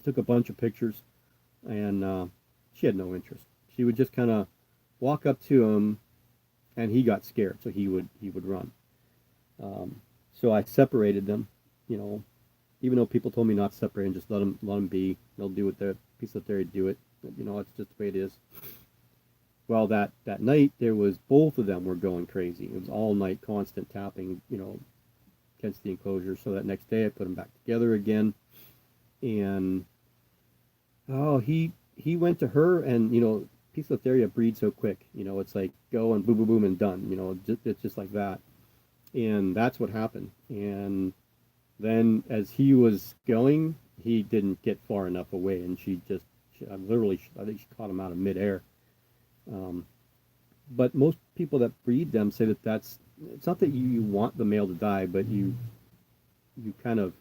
Took a bunch of pictures, and she had no interest. She would just kind of walk up to him, and he got scared, so he would run. So I separated them, you know, even though people told me not to separate and just let them be. They'll do what their piece of theory do it. It's just the way it is. Well, that night there was, both of them were going crazy. It was all night, constant tapping, against the enclosure. So that next day I put them back together again, and oh, he went to her, and Poecilotheria breeds so quick. It's like go and boom, boom, boom, and done. It's just like that, and that's what happened. And then as he was going, he didn't get far enough away, and I think she caught him out of midair. Um, but most people that breed them say that it's not that you want the male to die, but you kind of,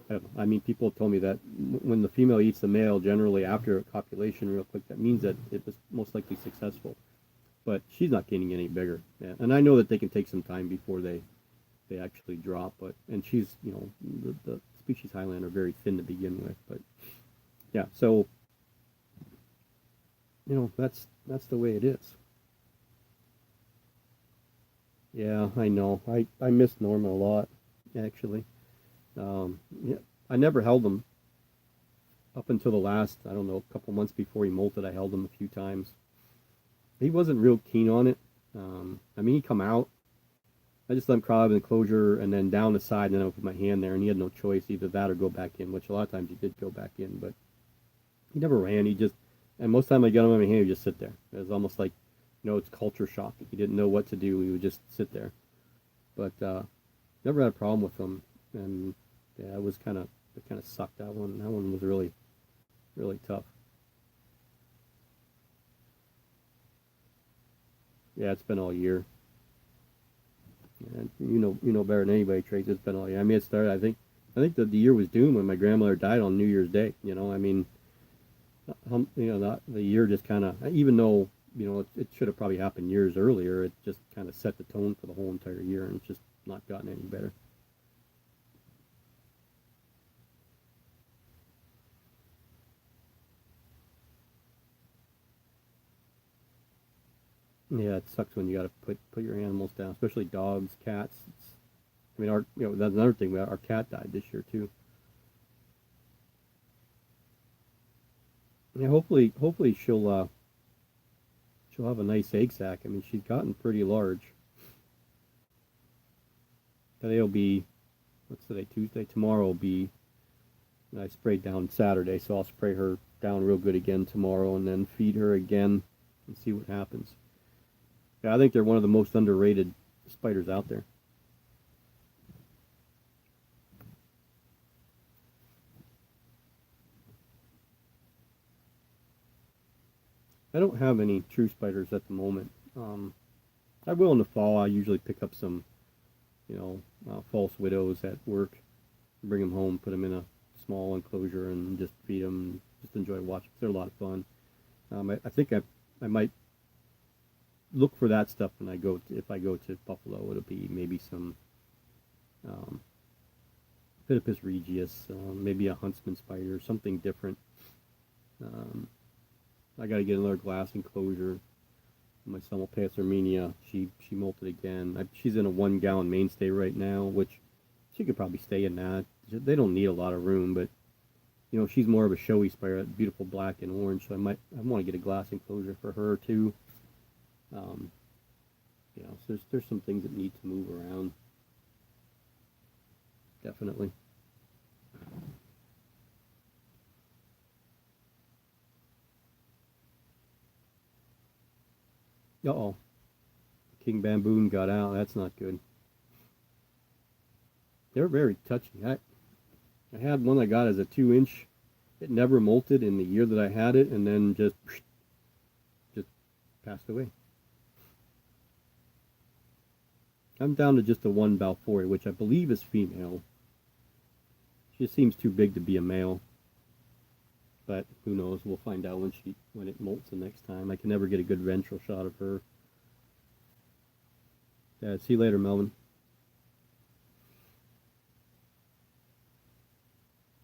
I don't know. I mean, people have told me that when the female eats the male, generally after copulation, real quick, that means that it was most likely successful. But she's not getting any bigger. Yeah. And I know that they can take some time before they actually drop. But and she's, the species Highlander are very thin to begin with. But yeah, so that's the way it is. Yeah, I know. I miss Norma a lot, actually. Yeah, I never held him up until the last, I don't know, a couple months before he molted. I held him a few times. He wasn't real keen on it. I mean, he'd come out. I just let him crawl out of the enclosure and then down the side, and then I would put my hand there, and he had no choice, either that or go back in, which a lot of times he did go back in, but he never ran. And most of the time I got him on my hand, he would just sit there. It was almost like, it's culture shock. He didn't know what to do. He would just sit there. But never had a problem with him. And yeah, it kind of sucked that one. That one was really, really tough. Yeah, it's been all year. And you know better than anybody, Trace. It's been all year. I mean, it started. I think that the year was doomed when my grandmother died on New Year's Day. I mean, the year just kind of, even though it should have probably happened years earlier, it just kind of set the tone for the whole entire year, and it's just not gotten any better. Yeah, it sucks when you got to put your animals down, especially dogs, cats. I mean, that's another thing. Our cat died this year too. Yeah, hopefully she'll have a nice egg sac. I mean, she's gotten pretty large. Today'll be, what's today, Tuesday? Tomorrow will be, I sprayed down Saturday, so I'll spray her down real good again tomorrow and then feed her again and see what happens. Yeah, I think they're one of the most underrated spiders out there. I don't have any true spiders at the moment. I will in the fall. I usually pick up some, false widows at work, bring them home, put them in a small enclosure, and just feed them. Just enjoy watching. They're a lot of fun. I think I might look for that stuff when if I go to Buffalo. It'll be maybe some um, Phidippus regius, maybe a huntsman spider, something different. Um, I got to get another glass enclosure. My Semmelpathes armenia, she molted again. She's in a 1 gallon mainstay right now, which she could probably stay in that. They don't need a lot of room, but she's more of a showy spider, beautiful black and orange. So I want to get a glass enclosure for her too. Um, so there's some things that need to move around, definitely. Uh-oh, King Bamboon got out. That's not good. They're very touchy. I had one I got as a 2 inch. It never molted in the year that I had it, and then just passed away. I'm down to just a one Balfouri, which I believe is female. She seems too big to be a male, but who knows? We'll find out when it molts the next time. I can never get a good ventral shot of her. Yeah, see you later, Melvin.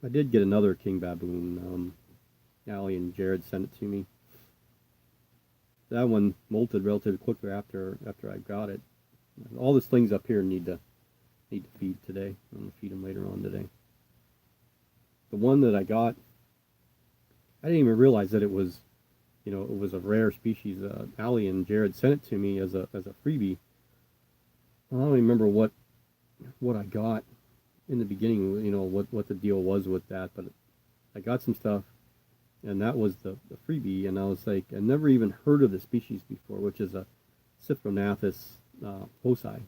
I did get another king baboon. Allie and Jared sent it to me. That one molted relatively quickly after I got it. All the slings up here need to feed today. I'm gonna feed them later on today. The one that I got, I didn't even realize that it was a rare species. Allie and Jared sent it to me as a freebie. I don't remember what I got in the beginning. What the deal was with that, but I got some stuff, and that was the freebie. And I was like, I never even heard of the species before, which is a Cythronathus foci,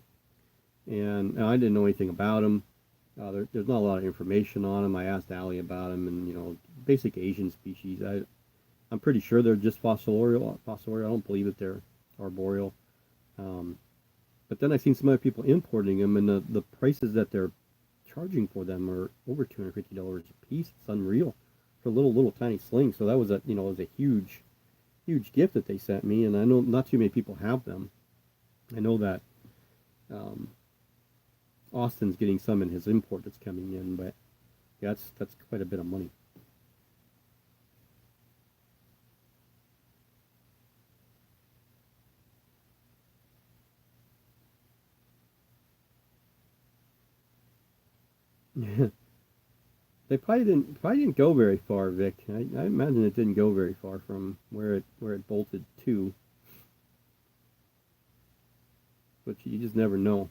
and I didn't know anything about them. There's not a lot of information on them. I asked Allie about them, and basic Asian species. I'm pretty sure they're just fossorial. I don't believe that they're arboreal. Um, But then I've seen some other people importing them, and the prices that they're charging for them are over $250 a piece. It's unreal for little tiny slings. So that was a it was a huge gift that they sent me, and I know not too many people have them. I know that um, Austin's getting some in his import that's coming in, but yeah, that's quite a bit of money. They probably didn't go very far, Vic. I imagine it didn't go very far from where it bolted to, but you just never know.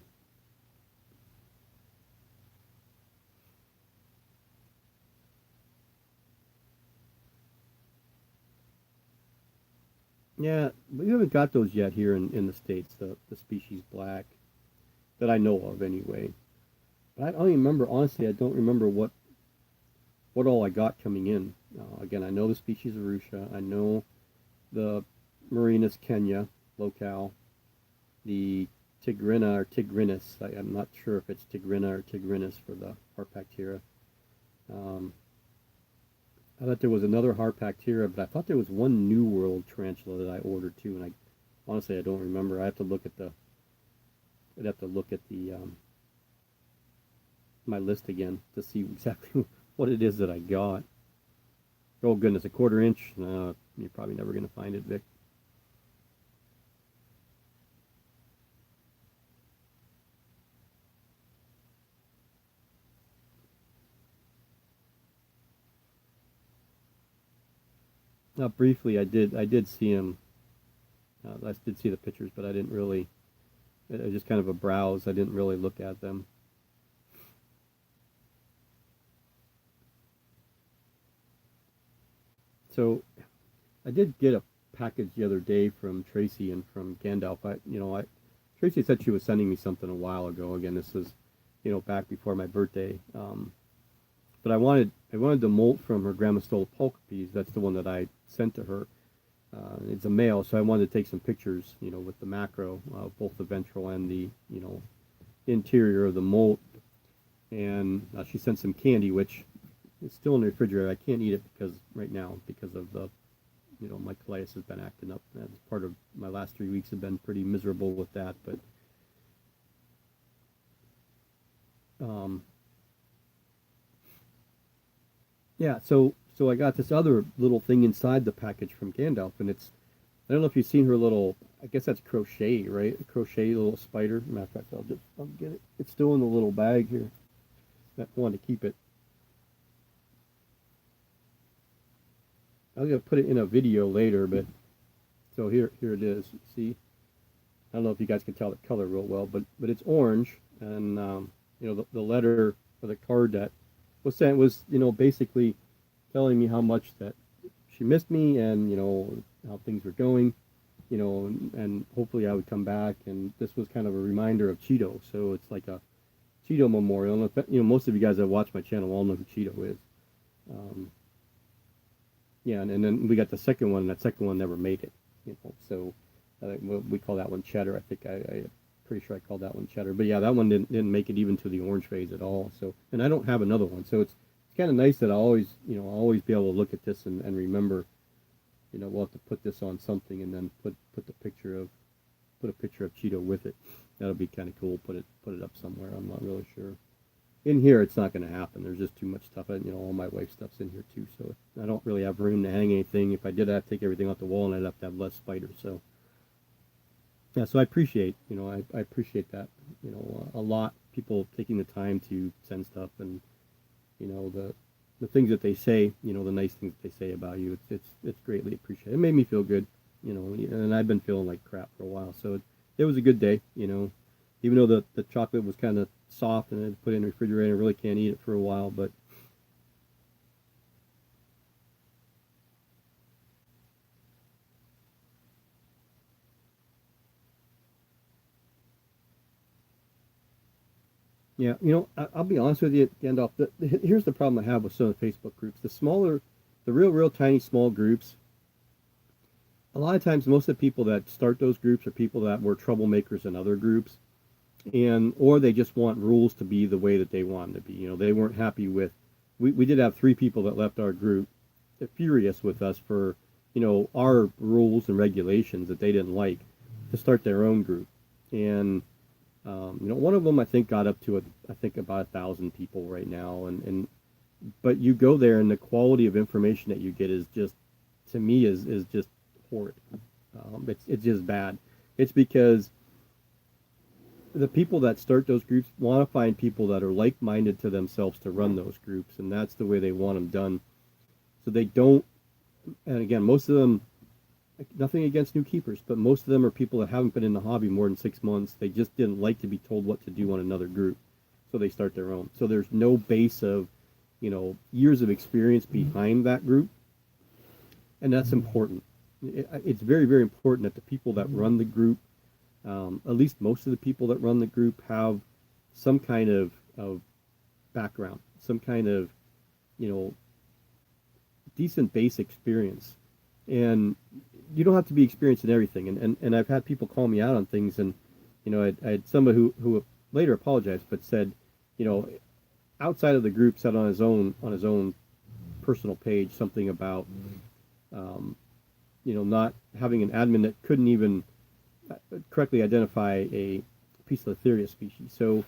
Yeah, we haven't got those yet here in the states. The species black that I know of anyway. But I don't even remember honestly. I don't remember what all I got coming in. Again, I know the species Arusha. I know the Marinus Kenya locale, the Tigrina or Tigrinus. I'm not sure if it's Tigrina or Tigrinus for the Harpactira. Um, I thought there was another Harpactira, but I thought there was one New World tarantula that I ordered too, and I honestly I don't remember. I'd have to look at the my list again to see exactly what it is that I got. Oh goodness, a quarter inch? No, you're probably never going to find it, Vic. Briefly, I did see him. I did see the pictures, but I didn't really. It was just kind of a browse. I didn't really look at them. So I did get a package the other day from Tracy and from Gandalf. Tracy said she was sending me something a while ago. Again, this was, back before my birthday. But I wanted the molt from her Grandma Stole polka piece. That's the one that I sent to her. It's a male, so I wanted to take some pictures, with the macro, both the ventral and the, interior of the molt. And she sent some candy, which is still in the refrigerator. I can't eat it because of the, my colitis has been acting up. That's part of my last 3 weeks have been pretty miserable with that. But um, yeah, so I got this other little thing inside the package from Gandalf, and I don't know if you've seen her little. I guess that's crochet, right? A crochet little spider. Matter of fact, I'll get it. It's still in the little bag here. I want to keep it. I'm gonna put it in a video later, but so here it is. See, I don't know if you guys can tell the color real well, but it's orange, and the letter or the card that was sent was basically telling me how much that she missed me, and how things were going, and hopefully I would come back. And this was kind of a reminder of Cheeto, so it's like a Cheeto memorial. And most of you guys that watch my channel all know who Cheeto is. Um, yeah, and then we got the second one, and that second one never made it. So we call that one Cheddar. I think I pretty sure I called that one Cheddar. But yeah, that one didn't make it even to the orange phase at all. So, and I don't have another one, so it's kind of nice that I'll always be able to look at this and remember. We'll have to put this on something, and then put a picture of Cheeto with it. That'll be kind of cool. Put it up somewhere. I'm not really sure. In here, it's not going to happen. There's just too much stuff. All my wife's stuff's in here too, so I don't really have room to hang anything. If I did, I'd take everything off the wall, and I'd have to have less spiders. So yeah, so I appreciate that, a lot. People taking the time to send stuff, and the things that they say, the nice things that they say about you. It's greatly appreciated. It made me feel good, and I've been feeling like crap for a while. So it was a good day, even though the chocolate was kind of soft and I put it in the refrigerator. I really can't eat it for a while, but yeah, I'll be honest with you, Gandalf. Here's the problem I have with some of the Facebook groups. The real tiny small groups. A lot of times, most of the people that start those groups are people that were troublemakers in other groups, and or they just want rules to be the way that they want them to be. They weren't happy with. We did have three people that left our group. They're furious with us for our rules and regulations that they didn't like, to start their own group. And one of them I think got up to I think about 1,000 people right now, and but you go there and the quality of information that you get is just, to me, is just horrid. It's just bad. It's because the people that start those groups want to find people that are like-minded to themselves to run those groups, and that's the way they want them done. So they don't, and again, most of them, nothing against new keepers, but most of them are people that haven't been in the hobby more than 6 months. They just didn't like to be told what to do on another group, so they start their own. So there's no base of, years of experience behind that group, and that's important. It's very, very important that the people that run the group, at least most of the people that run the group, have some kind of background, some kind of, decent base experience. And you don't have to be experienced in everything. And I've had people call me out on things, and I had somebody who later apologized, but said, outside of the group, said on his own personal page something about not having an admin that couldn't even correctly identify a Poecilotheria species. So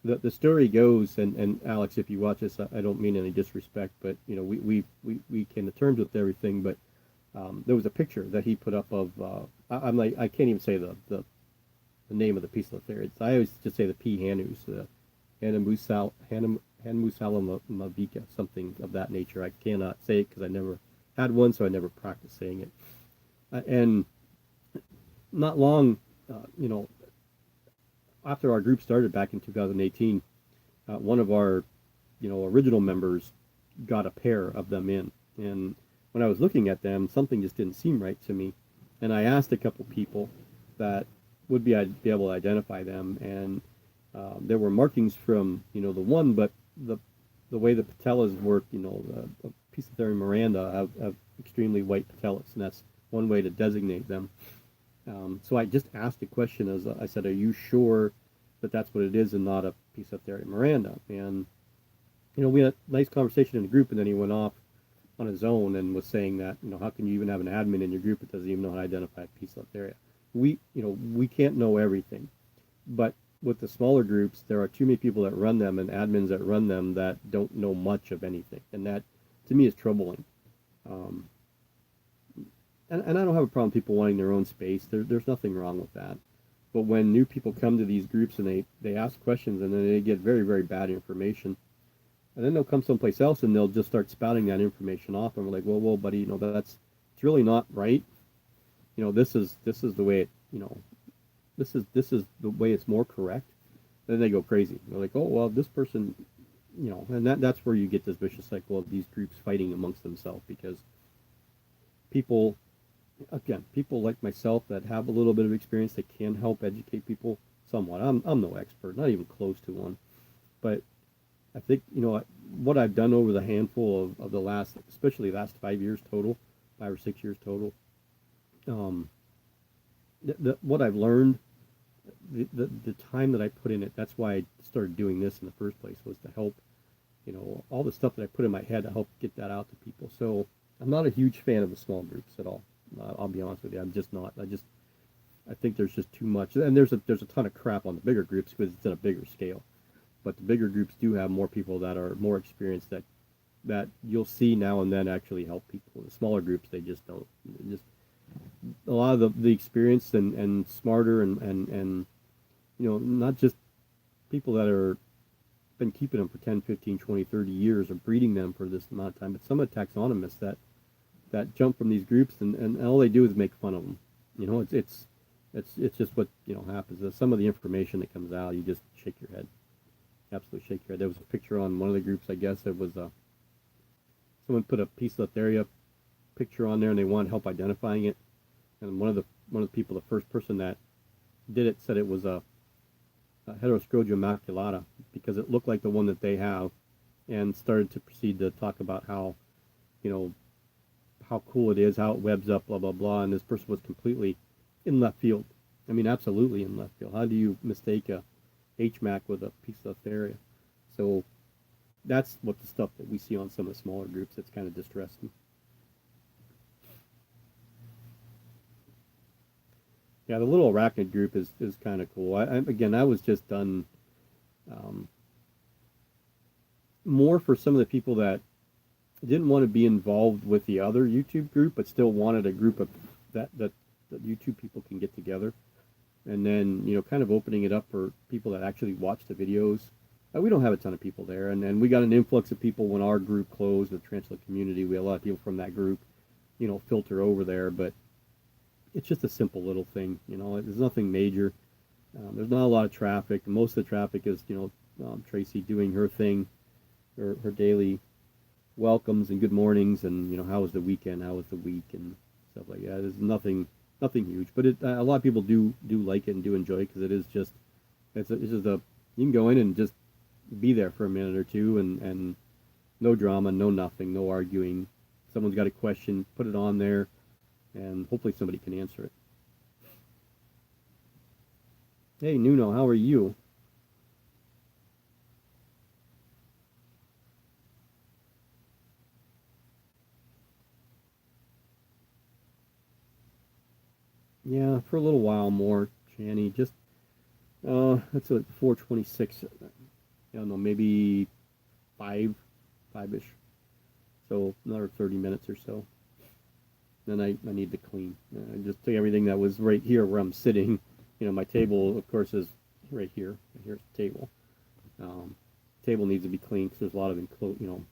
the story goes, and Alex, if you watch this, I don't mean any disrespect, but we came to terms with everything. But there was a picture that he put up of I'm like, I can't even say the name of the Poecilotheria. I always just say the P. hanus, the Hanemusalamavica, something of that nature. I cannot say it because I never had one, so I never practiced saying it. And not long, after our group started back in 2018, one of our, original members got a pair of them in. And when I was looking at them, something just didn't seem right to me. And I asked a couple people that would be able to identify them, and there were markings from, the one, but the way the patellas work, the Poecilotheria miranda have extremely white patellas, and that's one way to designate them. So I just asked a question, as I said, are you sure that that's what it is and not a Poecilotheria miranda? And, we had a nice conversation in the group, and then he went off on his own and was saying that, how can you even have an admin in your group that doesn't even know how to identify Poecilotheria? We can't know everything, but with the smaller groups, there are too many people that run them and admins that run them that don't know much of anything, and that, to me, is troubling. And I don't have a problem with people wanting their own space. There's nothing wrong with that. But when new people come to these groups and they ask questions and then they get very, very bad information, and then they'll come someplace else and they'll just start spouting that information off, and we're like, well, buddy, it's really not right. This is the way it, this is the way it's more correct. Then they go crazy. They're like, oh, well, this person, and that's where you get this vicious cycle of these groups fighting amongst themselves, because people like myself that have a little bit of experience, that can help educate people somewhat. I'm no expert, not even close to one, but I think, what I've done over the handful of the last, especially last 5 years total, 5 or 6 years total, what I've learned, the time that I put in it, that's why I started doing this in the first place, was to help, all the stuff that I put in my head to help get that out to people. So I'm not a huge fan of the small groups at all. I'll be honest with you. I'm just not. I think there's just too much, and there's a ton of crap on the bigger groups because it's at a bigger scale. But the bigger groups do have more people that are more experienced, that you'll see now and then actually help people. The smaller groups, they just don't. Just a lot of the experienced and smarter and not just people that are been keeping them for 10, 15, 20, 30 years, or breeding them for this amount of time, but some of the taxonomists that jump from these groups, and all they do is make fun of them. It's just what happens. Some of the information that comes out, you just shake your head, absolutely shake your head. There was a picture on one of the groups, I guess it was someone put a Poecilotheria picture on there, and they wanted help identifying it, and one of the people, the first person that did it, said it was a Heteroscrogium maculata because it looked like the one that they have, and started to proceed to talk about how cool it is, how it webs up, blah blah blah. And this person was completely in left field. I mean, absolutely in left field. How do you mistake a HMAC with a piece of area. So that's what the stuff that we see on some of the smaller groups that's kind of distressing. Yeah, the little arachnid group is kind of cool. Again, I was just done um, more for some of the people that didn't want to be involved with the other YouTube group, but still wanted a group of that YouTube people can get together, and then kind of opening it up for people that actually watch the videos. We don't have a ton of people there, and then we got an influx of people when our group closed, the tarantula community. We had a lot of people from that group, filter over there, but it's just a simple little thing. There's nothing major. There's not a lot of traffic. Most of the traffic is, Tracy doing her thing, her daily welcomes and good mornings, and how was the weekend, how was the week, and stuff like that. There's nothing huge, but a lot of people do like it and do enjoy it because it is just it's just a you can go in and just be there for a minute or two, and no drama, no nothing, no arguing. Someone's got a question, put it on there, and hopefully somebody can answer it. Hey Nuno, how are you? Yeah, for a little while more, Channy. Just that's at 4:26. I don't know, maybe five-ish. So another 30 minutes or so. Then I need to clean. I just took everything that was right here where I'm sitting. My table, of course, is right here. Here's the table. Um, Table needs to be cleaned because there's a lot of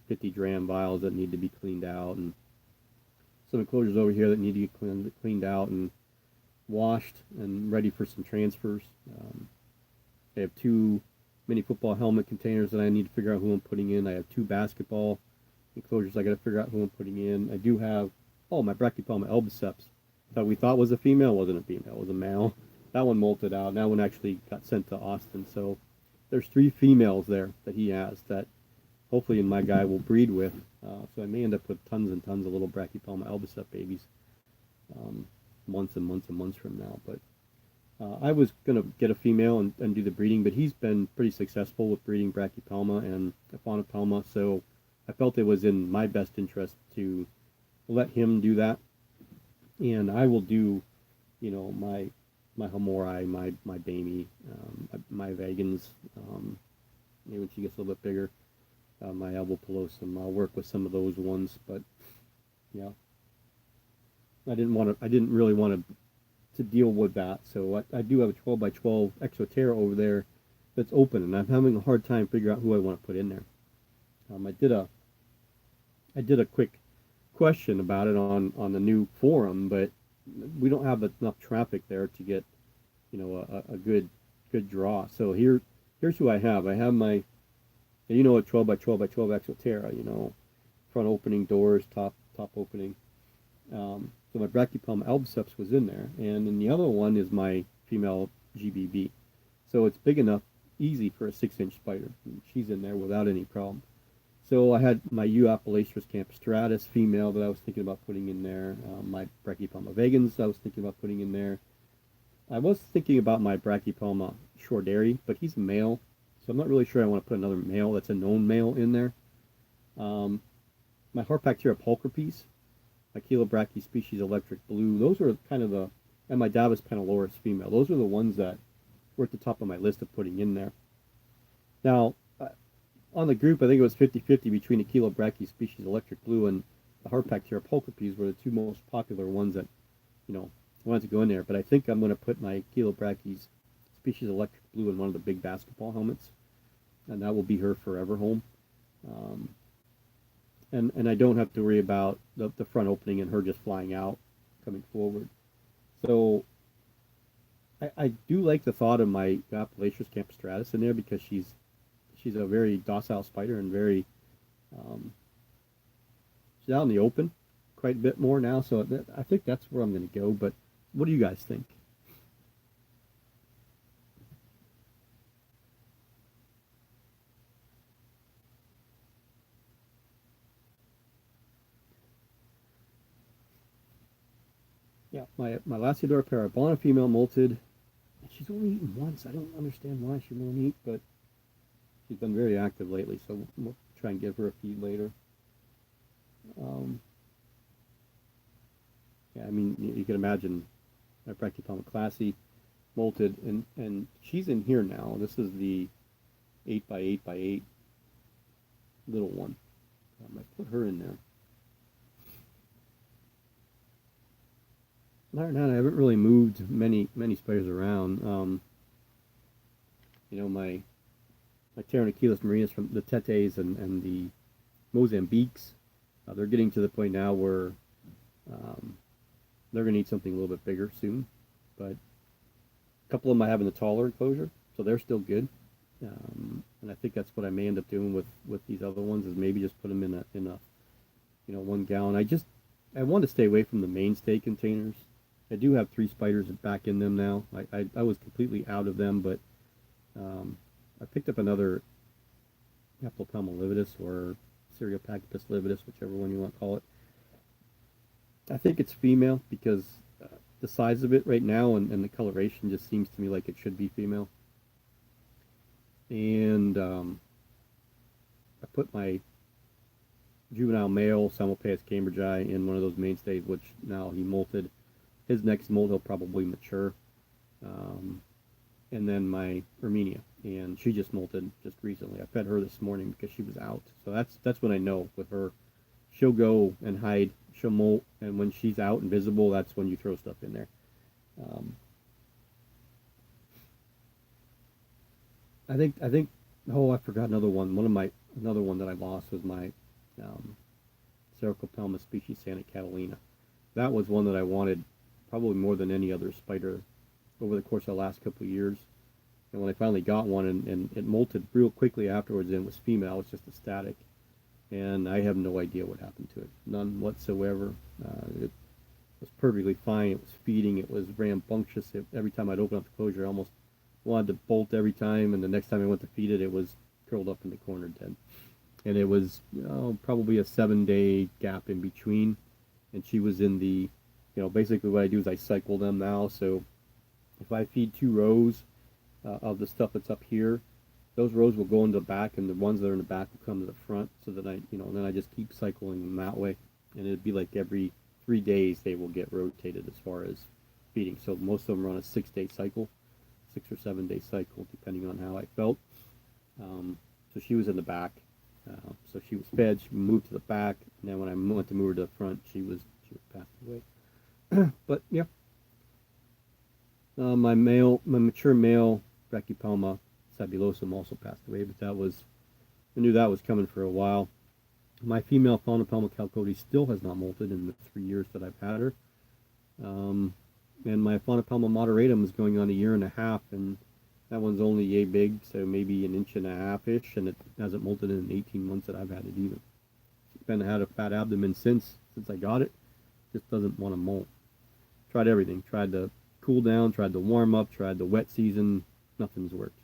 50 dram vials that need to be cleaned out, and some enclosures over here that need to get cleaned out and washed and ready for some transfers. I have two mini football helmet containers that I need to figure out who I'm putting in. I have two basketball enclosures I got to figure out who I'm putting in. I do have, my Brachypelma albiceps that we thought was a female wasn't a female, it was a male. That one molted out. That one actually got sent to Austin. So there's three females there that he has that hopefully my guy will breed with. So I may end up with tons and tons of little Brachypelma albicep babies um, months and months and months from now. But I was going to get a female and do the breeding, but he's been pretty successful with breeding Brachypelma and Aphonopelma, so I felt it was in my best interest to let him do that. And I will do, my Homori, my Bamie, my Vegans, maybe when she gets a little bit bigger, my Albopilosum. I'll work with some of those ones, but yeah, I didn't really want to deal with that. So I do have a 12 by 12 Exoterra over there that's open, and I'm having a hard time figuring out who I want to put in there. I did a quick question about it on the new forum, but we don't have enough traffic there to get a good draw. So here's who I have. I have my a 12 by 12 by 12 Exoterra, front opening doors, top opening. So my Brachypelma albiceps was in there, and then the other one is my female GBB. So it's big enough, easy for a 6-inch spider. And she's in there without any problem. So I had my U. Appalachius campistratus female that I was thinking about putting in there. My Brachypelma vagans I was thinking about putting in there. I was thinking about my Brachypelma shorderi, but he's a male, so I'm not really sure I want to put another male that's a known male in there. My Harpactira pulchripes, my Chelobrachy species electric blue, those are kind of and my Davus peniloris female, those are the ones that were at the top of my list of putting in there. Now, on the group, I think it was 50-50 between the Chelobrachy species electric blue and the Harpactira pulchripes were the two most popular ones that, wanted to go in there. But I think I'm going to put my Chelobrachy species electric blue in one of the big basketball helmets, and that will be her forever home. And I don't have to worry about the front opening and her just flying out, coming forward. So I do like the thought of my Appalachius campistratus in there because she's a very docile spider and very she's out in the open quite a bit more now. So I think that's where I'm going to go. But what do you guys think? Yeah, my Lasiodora parabona female molted. she's only eaten once. I don't understand why she won't eat, but she's been very active lately, so we'll try and give her a feed later. Um, yeah, I mean, you can imagine my Brachypelma classy molted, and she's in here now. This is the 8 by 8 by 8 little one. I put her in there. Other than that, I haven't really moved many spiders around. My Pteronachilus marinus from the Tetes and the Mozambiques, they're getting to the point now where um, they're going to need something a little bit bigger soon. But a couple of them I have in the taller enclosure, so they're still good. And I think that's what I may end up doing with these other ones is maybe just put them in a 1 gallon. I want to stay away from the mainstay containers. I do have 3 spiders back in them now. I was completely out of them, but I picked up another Haplopelma lividus or Cereopachypus lividus, whichever one you want to call it. I think it's female because the size of it right now and the coloration just seems to me like it should be female. And I put my juvenile male Simulpaeus cambridgei in one of those mainstays, which now he molted. His next molt he'll probably mature. And then my Erminia, and she just molted just recently. I fed her this morning because she was out. So that's when I know with her. She'll go and hide, she'll molt, and when she's out and visible, that's when you throw stuff in there. Um, I think. Oh, I forgot another one. Another one that I lost was my um, Cercopelma species Santa Catalina. That was one that I wanted probably more than any other spider over the course of the last couple of years. And when I finally got one, and it molted real quickly afterwards, and it was female, it was just ecstatic. And I have no idea what happened to it, none whatsoever. It was perfectly fine. It was feeding. It was rambunctious. Every time I'd open up the closure, I almost wanted to bolt every time. And the next time I went to feed it, it was curled up in the corner dead. And it was probably a 7-day gap in between. And she was in the, basically what I do is I cycle them now. So if I feed 2 rows of the stuff that's up here, those rows will go into the back, and the ones that are in the back will come to the front. So that then I just keep cycling them that way. And it'd be like every 3 days they will get rotated as far as feeding. So most of them are on a 6-day cycle, 6 or 7 day cycle, depending on how I felt. So she was in the back. So she was fed. She moved to the back, and then when I went to move her to the front, she was passed away. But yeah, my mature male Brachypelma sabulosum also passed away, but I knew that was coming for a while. My female Faunopelma chalcodis still has not molted in the 3 years that I've had her. And my Faunopelma moderatum is going on a 1.5 years, and that one's only yay big, so maybe 1.5 inches-ish, and it hasn't molted in 18 months that I've had it either. It's been had a fat abdomen since I got it. Just doesn't want to molt. Tried everything. Tried to cool down, tried to warm up, tried the wet season. Nothing's worked.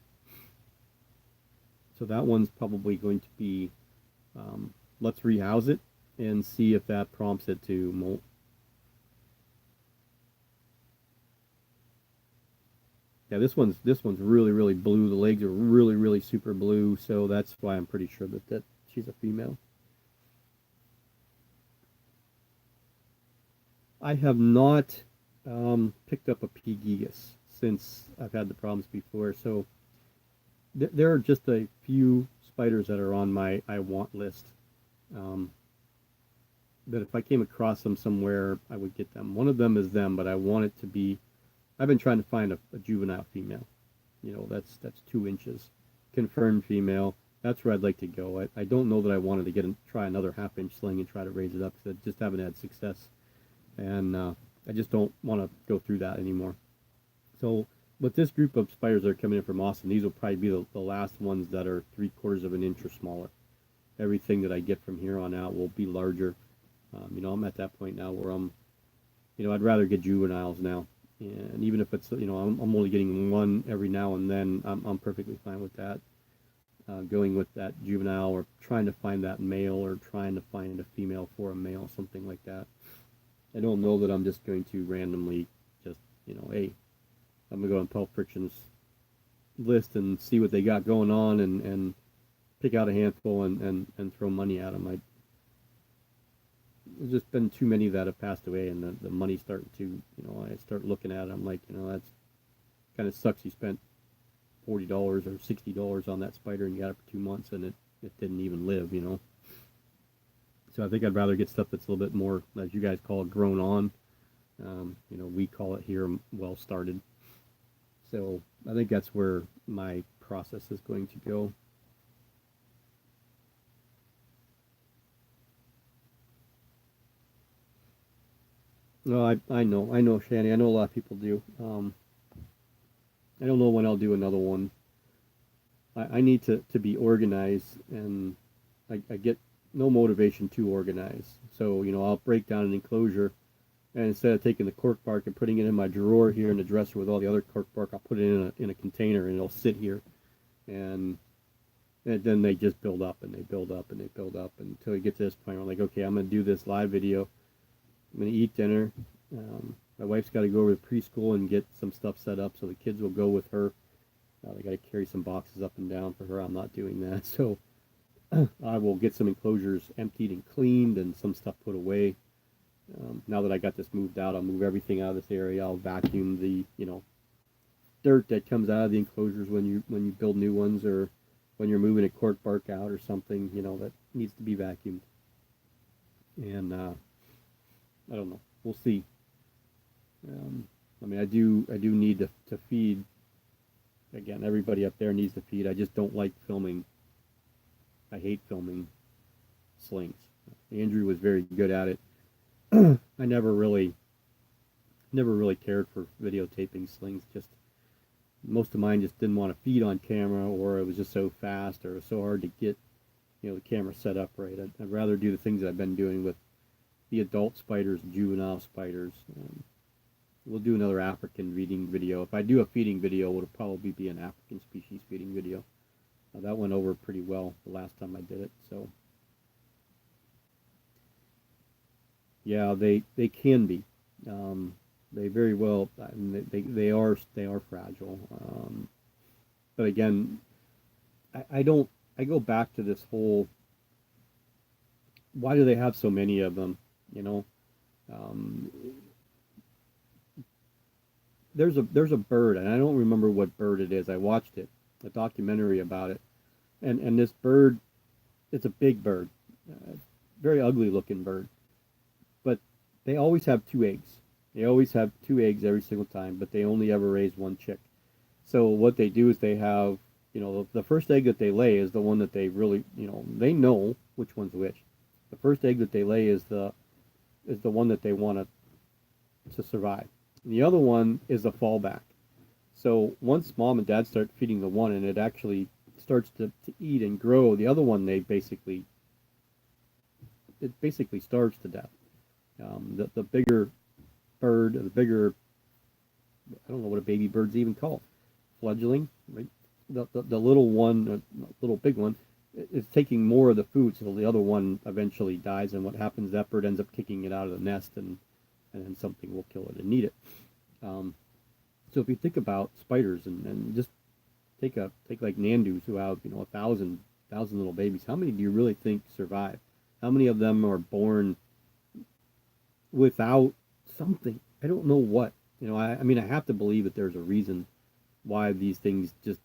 So that one's probably going to be, let's rehouse it and see if that prompts it to molt. Yeah, this one's really blue. The legs are really super blue, so that's why I'm pretty sure that she's a female. I have not picked up a P. gigas since I've had the problems before, so there are just a few spiders that are on my I want list. That if I came across them somewhere, I would get them. One of them is them, but I want it to be. I've been trying to find a juvenile female. That's 2 inches, confirmed female. That's where I'd like to go. I don't know that I wanted to try another 1/2 inch sling and try to raise it up because I just haven't had success, and I just don't want to go through that anymore. So with this group of spiders that are coming in from Austin, these will probably be the last ones that are 3/4 of an inch or smaller. Everything that I get from here on out will be larger. I'm at that point now where I'd rather get juveniles now. And even if it's, I'm only getting one every now and then, I'm perfectly fine with that. Going with that juvenile, or trying to find that male, or trying to find a female for a male, something like that. I don't know that I'm just going to randomly just, hey, I'm gonna go on Pulp Friction's list and see what they got going on, and pick out a handful and throw money at them. There's just been too many that have passed away, and the money's starting to, I start looking at it. I'm like, that's kind of sucks. You spent $40 or $60 on that spider and you got it for 2 months, and it didn't even live. So I think I'd rather get stuff that's a little bit more, as you guys call it, grown on. We call it here well started. So I think that's where my process is going to go. No, I know, Shanny. I know a lot of people do. I don't know when I'll do another one. I need to be organized, and I get no motivation to organize. So, I'll break down an enclosure, and instead of taking the cork bark and putting it in my drawer here in the dresser with all the other cork bark, I'll put it in a container, and it'll sit here. And, and then they just build up, and they build up, and they build up until you get to this point where I'm like, okay, I'm going to do this live video. I'm going to eat dinner. My wife's got to go over to preschool and get some stuff set up, so the kids will go with her. They got to carry some boxes up and down for her. I'm not doing that. So I will get some enclosures emptied and cleaned and some stuff put away. Now that I got this moved out, I'll move everything out of this area. I'll vacuum the, dirt that comes out of the enclosures when you build new ones, or when you're moving a cork bark out or something, that needs to be vacuumed. And I don't know. We'll see. I do need to feed. Again, everybody up there needs to feed. I just don't like filming. I hate filming slings. Andrew was very good at it. I never really cared for videotaping slings. Just most of mine just didn't want to feed on camera, or it was just so fast, or it was so hard to get the camera set up right. I'd rather do the things I've been doing with the adult spiders, juvenile spiders. We'll do another African feeding video. If I do a feeding video, it'll probably be an African species feeding video. That went over pretty well the last time I did it. So yeah, they can be. They very well. I mean, they are fragile. But again, I don't. I go back to this whole. Why do they have so many of them? Um, there's a bird, and I don't remember what bird it is. I watched a documentary about it, and this bird, it's a big bird, very ugly looking bird, but they always have two eggs. They always have two eggs every single time, but they only ever raise one chick. So what they do is they have, the first egg that they lay is the one that they really, they know which one's which. The first egg that they lay is the one that they want to survive. And the other one is a fallback. So once mom and dad start feeding the one and it actually starts to eat and grow, the other one it basically starves to death. The bigger bird, the bigger, I don't know what a baby bird's even called, fledgling, right? The little one, little big one, is taking more of the food, so the other one eventually dies. And what happens? That bird ends up kicking it out of the nest, and then something will kill it and eat it. So if you think about spiders, and just take like nandus who have 1,000 little babies, how many do you really think survive? How many of them are born without something? I don't know what. I mean, I have to believe that there's a reason why these things just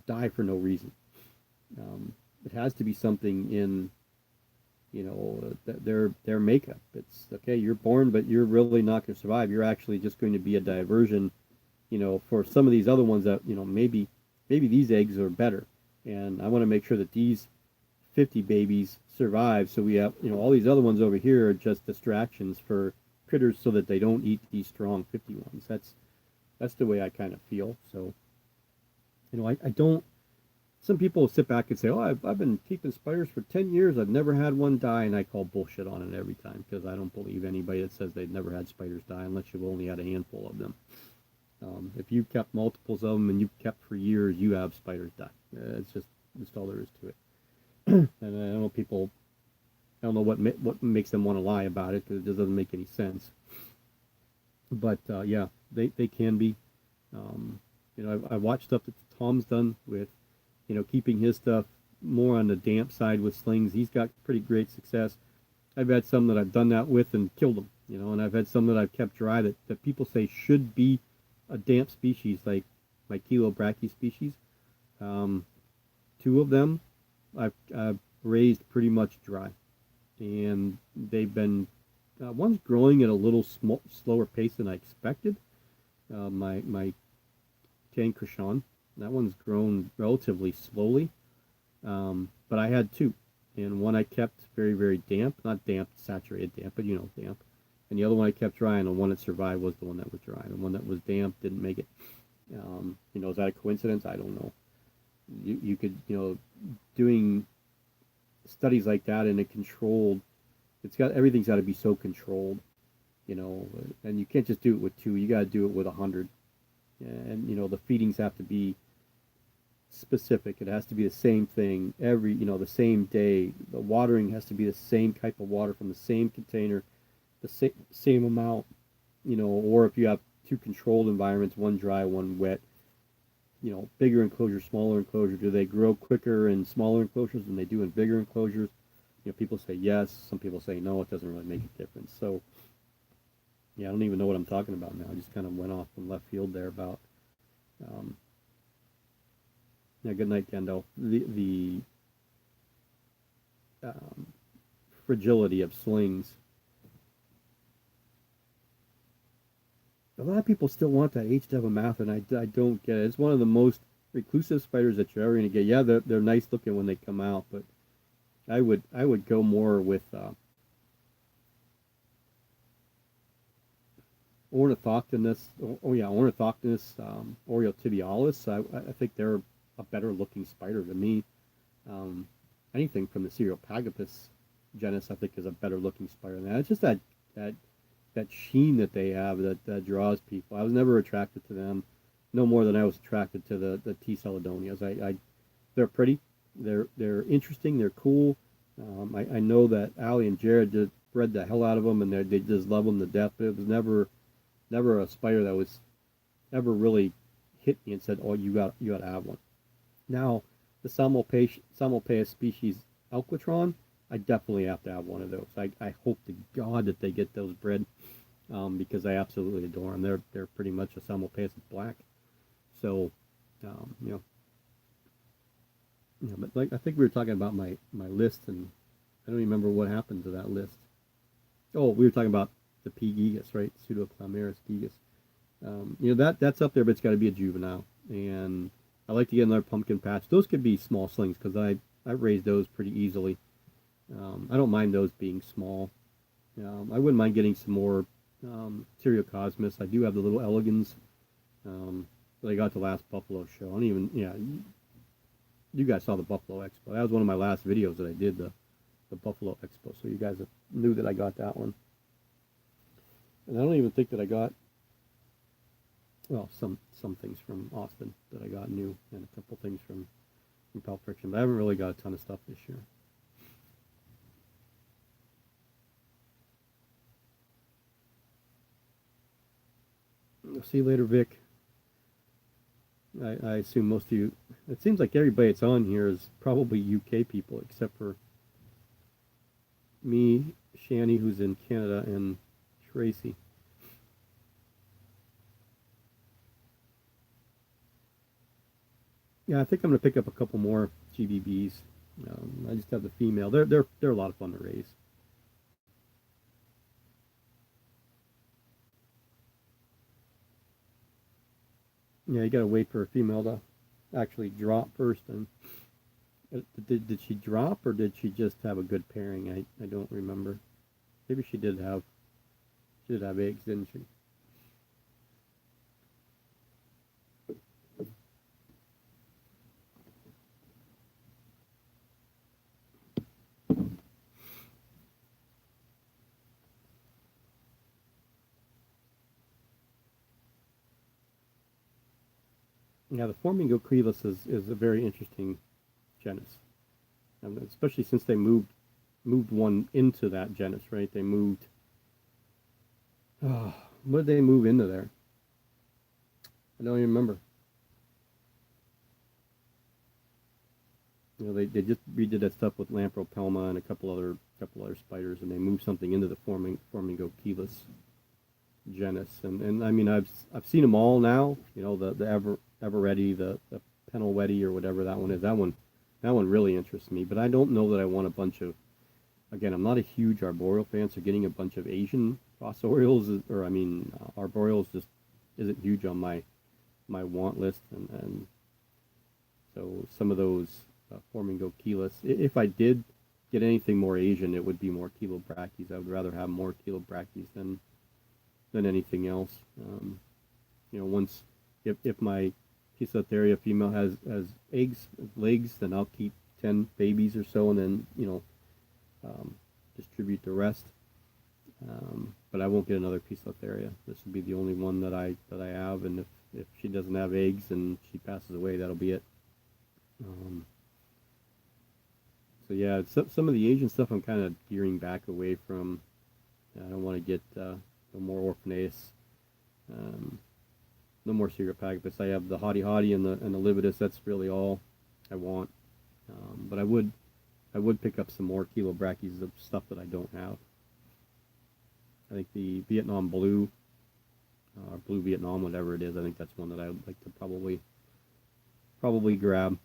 die for no reason. It has to be something in their makeup. It's okay, you're born, but you're really not going to survive. You're actually just going to be a diversion, for some of these other ones that maybe these eggs are better, and I want to make sure that these 50 babies survive. So we have all these other ones over here are just distractions for critters, so that they don't eat these strong 50 ones. That's the way I kind of feel. So I don't. Some people sit back and say, "Oh, I've been keeping spiders for 10 years. I've never had one die," and I call bullshit on it every time, because I don't believe anybody that says they've never had spiders die unless you've only had a handful of them. If you've kept multiples of them and you've kept for years, you have spiders die. It's just all there is to it. And I don't know people. I don't know what makes them want to lie about it, because it just doesn't make any sense. But yeah, they can be. Um, I watched stuff that Tom's done with, keeping his stuff more on the damp side with slings. He's got pretty great success. I've had some that I've done that with and killed them, and I've had some that I've kept dry that people say should be a damp species, like my Kilo brachy species. Um, Two of them I've raised pretty much dry, and they've been one's growing at a little slower pace than I expected. My Jane Krishan, that one's grown relatively slowly, but I had two, and one I kept very very damp, not damp saturated damp, but damp, and the other one I kept dry, and the one that survived was the one that was dry. The one that was damp didn't make it. Is that a coincidence? I don't know. You could doing studies like that in a controlled, everything's got to be so controlled, and you can't just do it with two. You got to do it with 100, and the feedings have to be specific. It has to be the same thing every, the same day. The watering has to be the same type of water from the same container, the same amount, or if you have two controlled environments, one dry, one wet, bigger enclosure, smaller enclosure, do they grow quicker in smaller enclosures than they do in bigger enclosures? People say yes, some people say no, it doesn't really make a difference. So, yeah, I don't even know what I'm talking about now. I just kind of went off from left field there about, um, yeah, good night, Kendo. The um, fragility of slings. A lot of people still want that H-Devil mouth, and I don't get it. It's one of the most reclusive spiders that you're ever going to get. Yeah, they're nice looking when they come out, but I would go more with Ornithoctonus. Oh yeah, Ornithoctonus Oreotibialis. I think they're a better looking spider to me. Um, Anything from the Cereopagapus genus, I think, is a better looking spider than that. It's just that that sheen that they have that draws people. I was never attracted to them, no more than I was attracted to the T. Celadonias. They're pretty, they're interesting, they're cool. I know that Allie and Jared just bred the hell out of them, and they just love them to death. But it was never a spider that was ever really hit me and said, "Oh, you got to have one." Now, the Salmopaeus species Elquitron, I definitely have to have one of those. I hope to God that they get those bred, because I absolutely adore them. They're pretty much a Salmopaeus black. So, um, you know, but like I think we were talking about my list, and I don't remember what happened to that list. Oh, we were talking about the P. gigas, right? Pseudoclamaris gigas. That's up there, but it's got to be a juvenile. And I like to get another pumpkin patch. Those could be small slings because I raised those pretty easily. I don't mind those being small. I wouldn't mind getting some more Seriocosmus. I do have the little elegans that I got the last Buffalo show. I don't even, yeah, you guys saw the Buffalo Expo. That was one of my last videos that I did, the Buffalo Expo. So you guys knew that I got that one. And I don't even think that I got, well, some things from Austin that I got new, and a couple things from Pulp Friction. But I haven't really got a ton of stuff this year. I'll see you later, Vic. I assume most of you, it seems like everybody that's on here is probably UK people, except for me, Shani, who's in Canada, and Tracy. Yeah, I think I'm gonna pick up a couple more GBBs. I just have the female. They're a lot of fun to raise. Yeah, you gotta wait for a female to actually drop first. And did she drop, or did she just have a good pairing? I don't remember. Maybe she did have eggs, didn't she? Yeah, the Formingocrelus is a very interesting genus, and especially since they moved one into that genus, right? They moved. Oh, what did they move into there? I don't even remember. They just redid that stuff with Lampropelma and a couple other spiders, and they moved something into the Formingocheilus genus. And I mean I've seen them all now. The Eveready, the Penelwetty or whatever that one is. That one really interests me. But I don't know that I want a bunch of. Again, I'm not a huge arboreal fan, so getting a bunch of Asian fossorials, or I mean arboreals, just isn't huge on my want list. And so some of those Formingocheilus, if I did get anything more Asian, it would be more Chelobrachys. I would rather have more Chelobrachys than anything else. Once if my Poecilotheria female has legs, then I'll keep 10 babies or so, and then distribute the rest. But I won't get another Poecilotheria. This would be the only one that I have, and if she doesn't have eggs and she passes away, that'll be it. Um, so yeah, some of the Asian stuff I'm kind of gearing back away from. I don't want to get no more Orphaneus, no more Cereopagapus. I have the Hottie Hottie and the Lividus. That's really all I want. But I would pick up some more Chelobrachys of stuff that I don't have. I think the Vietnam Blue, Blue Vietnam, whatever it is, I think that's one that I would like to probably grab.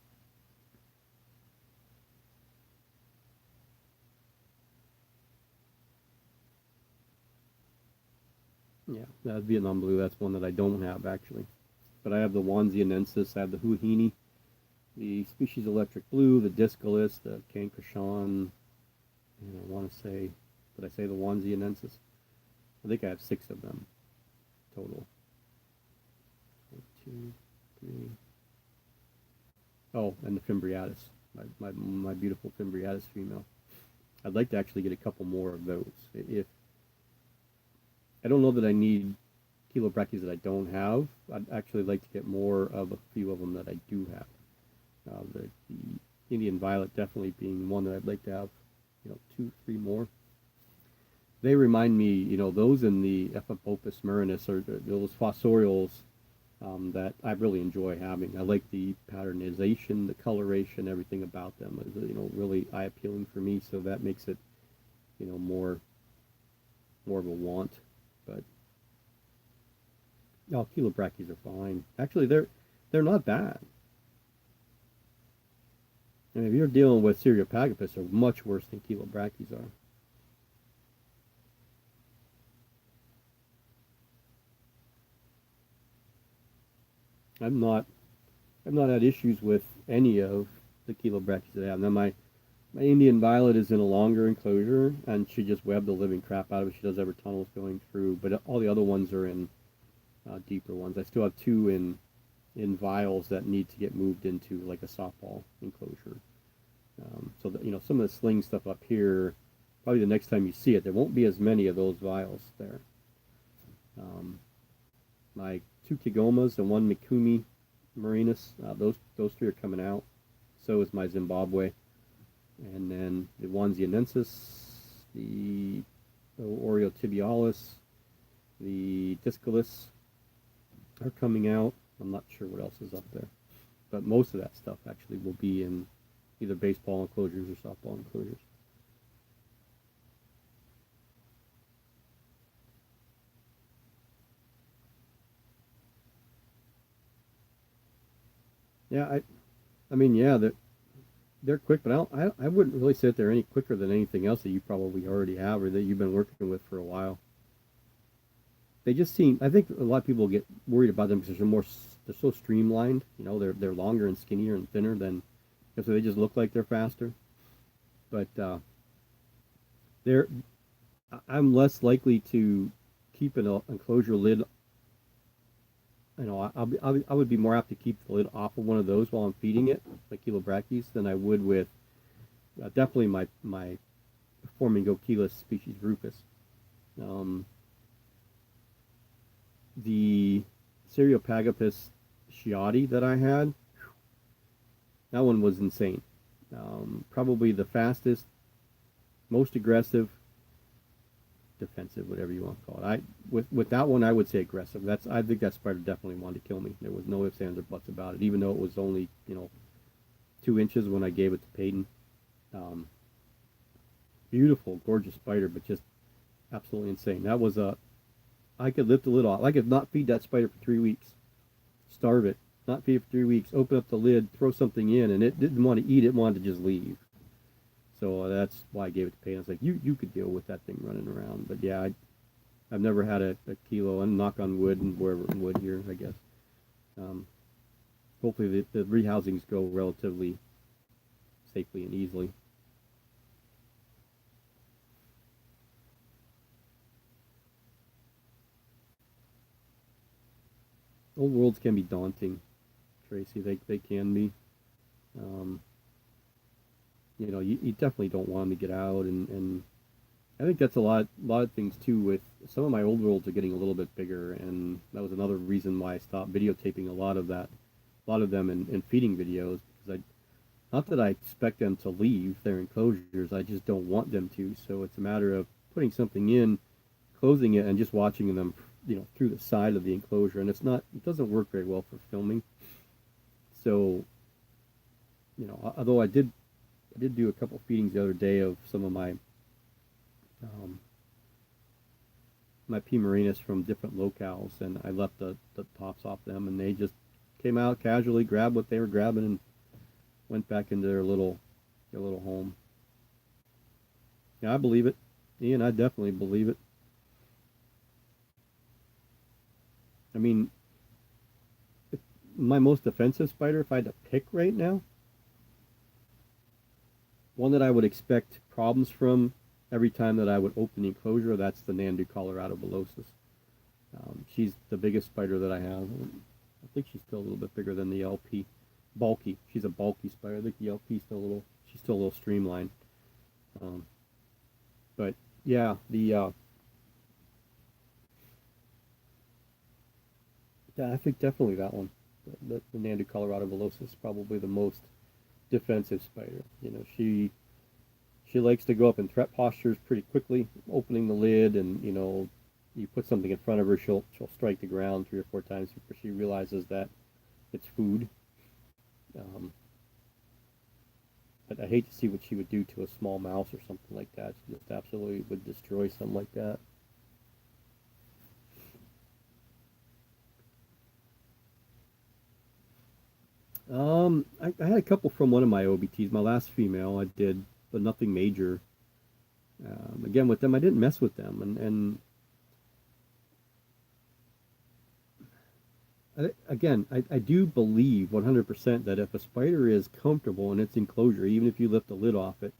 Yeah, that Vietnam Blue, that's one that I don't have actually. But I have the Wanzianensis, I have the Huahine, the Species Electric Blue, the Discalus, the Cancreshawn, and I want to say, did I say the Wanzianensis? I think I have 6 of them total. 1, 2, 3. Oh, and the Fimbriatus, my beautiful Fimbriatus female. I'd like to actually get a couple more of those. If I don't know that I need Chelobrachys that I don't have, I'd actually like to get more of a few of them that I do have. The Indian Violet definitely being one that I'd like to have, 2, 3 more. They remind me, those in the Ephapopus murinus are those fossorials that I really enjoy having. I like the patternization, the coloration, everything about them is, really eye appealing for me. So that makes it, more of a want. But no, Chelobrachys are fine. Actually, they're not bad. I mean, if you're dealing with Cereopagapus, they're much worse than Chelobrachys are. I'm not I've not had issues with any of the Chelobrachys that I have. Now my Indian Violet is in a longer enclosure, and she just webbed the living crap out of it. She does have her tunnels going through, but all the other ones are in deeper ones. I still have 2 in vials that need to get moved into like a softball enclosure. So that some of the sling stuff up here, probably the next time you see it, there won't be as many of those vials there. Um, my 2 Kigomas and 1 Mikumi Marinus, those 3 are coming out. So is my Zimbabwe, and then the Wanzianensis, the Oreotibialis, the Discalus are coming out. I'm not sure what else is up there, but most of that stuff actually will be in either baseball enclosures or softball enclosures. Yeah, I mean, yeah, they're quick, but I wouldn't really say that they're any quicker than anything else that you probably already have or that you've been working with for a while. They just seem. I think a lot of people get worried about them because they're so streamlined. They're longer and skinnier and thinner than, so they just look like they're faster. But they're I'm less likely to keep an enclosure lid. I would be more apt to keep the lid off of one of those while I'm feeding it, like Chelobrachys, than I would with definitely my Formingocheilus species rufus. Um, the Cereopagapus Sciati that I had, that one was insane. Probably the fastest, most aggressive, defensive, whatever you want to call it. With that one, I would say aggressive. I think that spider definitely wanted to kill me. There was no ifs, ands, or buts about it. Even though it was only 2 inches when I gave it to Peyton. Um, Beautiful, gorgeous spider, but just absolutely insane. That was a I could lift the lid off. I could not feed that spider for 3 weeks, starve it, not feed it for 3 weeks, open up the lid, throw something in, and it didn't want to eat. It wanted to just leave. So that's why I gave it to Peyton. I was like, you could deal with that thing running around. But yeah, I've never had a kilo, and knock on wood, and wherever in wood here, I guess. Um, Hopefully the rehousings go relatively safely and easily. Old worlds can be daunting, Tracy. They can be. Um, you definitely don't want them to get out, and I think that's a lot of things too. With some of my old worlds are getting a little bit bigger, and that was another reason why I stopped videotaping a lot of them in feeding videos, because not that I expect them to leave their enclosures, I just don't want them to. So it's a matter of putting something in, closing it, and just watching them, through the side of the enclosure, and it doesn't work very well for filming. So, although I did do a couple feedings the other day of some of um, my P. marinus from different locales, and I left the tops off them, and they just came out casually, grabbed what they were grabbing, and went back into their little home. Yeah, I believe it, Ian. I definitely believe it. I mean, my most defensive spider, if I had to pick right now, one that I would expect problems from every time that I would open the enclosure, that's the Nandu Colorado velocis. She's the biggest spider that I have. I think she's still a little bit bigger than the LP. Bulky. She's a bulky spider. I think the LP's she's still a little streamlined. Um, but yeah, yeah, I think definitely that one. The Nandu Colorado velocis is probably the most defensive spider. She likes to go up in threat postures pretty quickly, opening the lid, and you put something in front of her, she'll strike the ground 3 or 4 times before she realizes that it's food. Um, I hate to see what she would do to a small mouse or something like that. She just absolutely would destroy something like that. I had a couple from one of my OBTs. My last female, I did, but nothing major. Again, with them, I didn't mess with them, and again, I do believe 100% that if a spider is comfortable in its enclosure, even if you lift the lid off it,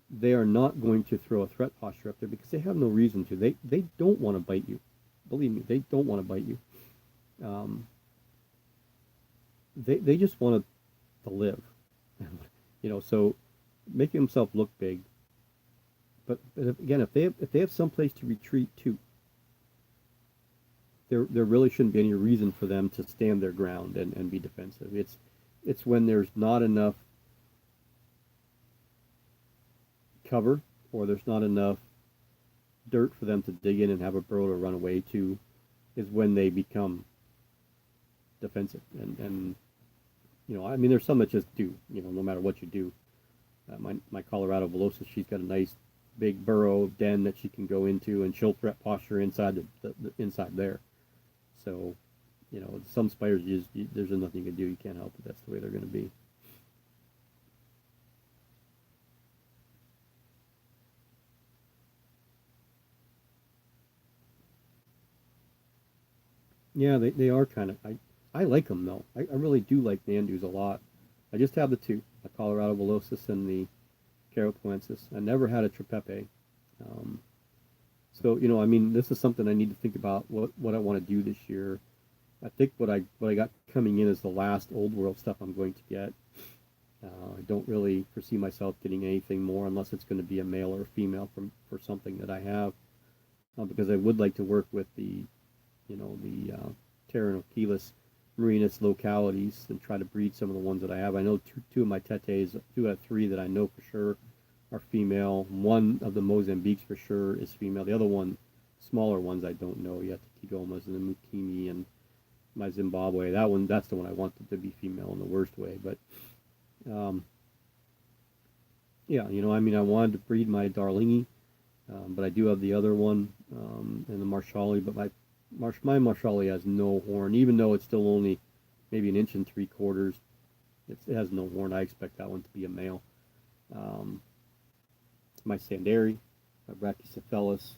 they are not going to throw a threat posture up there because they have no reason to. They don't want to bite you. Believe me, they don't want to bite you. Um, they just want to live. So making themselves look big. But again, if they have some place to retreat to, there really shouldn't be any reason for them to stand their ground and be defensive. It's when there's not enough cover, or there's not enough dirt for them to dig in and have a burrow to run away to, is when they become defensive. And I mean, there's some that just do, no matter what you do. My Colorado velocis, she's got a nice big burrow den that she can go into, and she'll threat posture inside the inside there. So, some spiders, there's nothing you can do. You can't help it. That's the way they're going to be. Yeah, they are kind of. I like them though. I really do like Nandus a lot. I just have the two, the Colorado velocis and the Carapoensis. I never had a Tripepe. Um, so I mean, this is something I need to think about what I want to do this year. I think what I got coming in is the last old world stuff I'm going to get. I don't really foresee myself getting anything more unless it's going to be a male or a female for something that I have, because I would like to work with the Terranocheilus marinus localities and try to breed some of the ones that I have. I know two of my tetes, 2 out of 3 that I know for sure are female. One of the Mozambiques for sure is female. The other one, smaller ones, I don't know yet. The Kigomas and the Mukimi and my Zimbabwe. That one, that's the one I wanted to be female in the worst way. But um, yeah, I mean, I wanted to breed my Darlingi, but I do have the other one and the Marshalli. But my Marshalli has no horn, even though it's still only maybe an inch and three quarters. It has no horn. I expect that one to be a male. Um, my Sanderi, my Brachycephalus,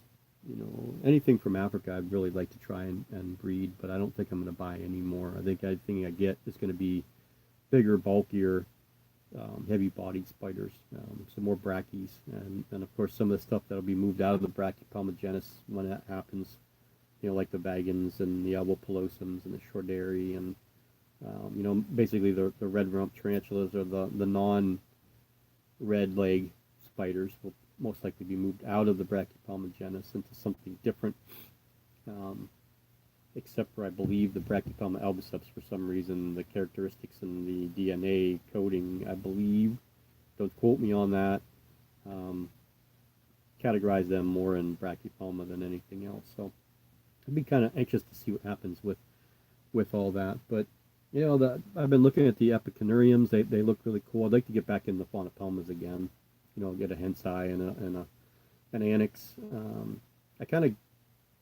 anything from Africa I'd really like to try and breed, but I don't think I'm going to buy any more. I think everything I get is going to be bigger, bulkier, heavy-bodied spiders, some more brackies, and of course some of the stuff that'll be moved out of the Brachypelma genus when that happens, like the Vagans and the Albopilosums and the Shorderi and basically the red rump tarantulas or the non-red leg spiders will most likely be moved out of the Brachypelma genus into something different. Except for I believe the Brachypelma albiceps, for some reason the characteristics in the DNA coding, I believe, don't quote me on that, categorize them more in Brachypelma than anything else. So I'd be kind of anxious to see what happens with all that. But I've been looking at the epicynuriums. They look really cool. I'd like to get back in the Faunopelmas again. Get a Hensai and an Annex. I kind of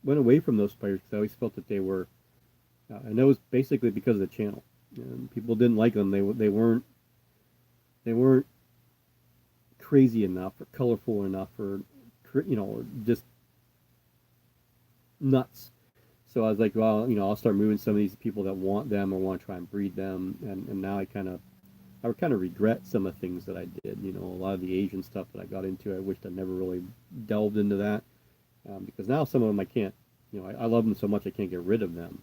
went away from those spiders because I always felt that they were, and that was basically because of the channel. People didn't like them. They weren't crazy enough or colorful enough or just nuts. So I was like, well, I'll start moving some of these people that want them or want to try and breed them. And now I would kind of regret some of the things that I did. A lot of the Asian stuff that I got into, I wished I never really delved into that. Because now some of them I can't, I love them so much I can't get rid of them.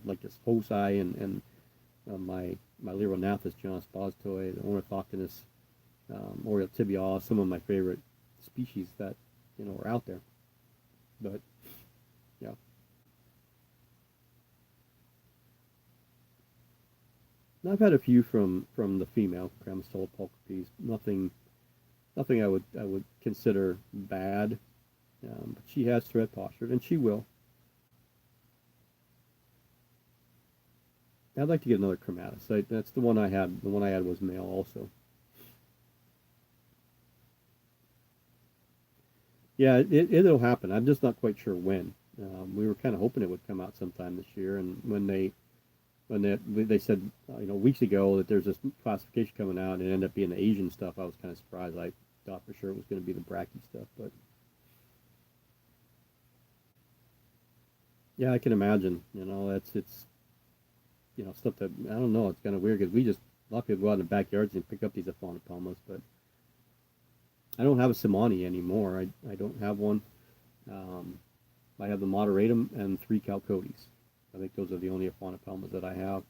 Like this Hosai and my Lyronathus Jonas Bostoi, the Ornithoctonus, Oriole tibialis, some of my favorite species that, are out there. But, yeah. And I've had a few from the female Chramystola pulchripes. Nothing I would consider bad. But she has thread postured, and she will. I'd like to get another chromatus. That's the one I had. The one I had was male also. Yeah, it'll happen. I'm just not quite sure when. We were kind of hoping it would come out sometime this year, and when they said weeks ago that there's this classification coming out and it ended up being the Asian stuff, I was kind of surprised. I thought for sure it was going to be the brachy stuff, but yeah, I can imagine. It's stuff that I don't know. It's kind of weird because a lot of people go out in the backyards and pick up these Aphonopelmas, but I don't have a Simani anymore. I don't have one. Um, I have the Moderatum and 3 Chalcodes. I think those are the only Aphonopelmas that I have.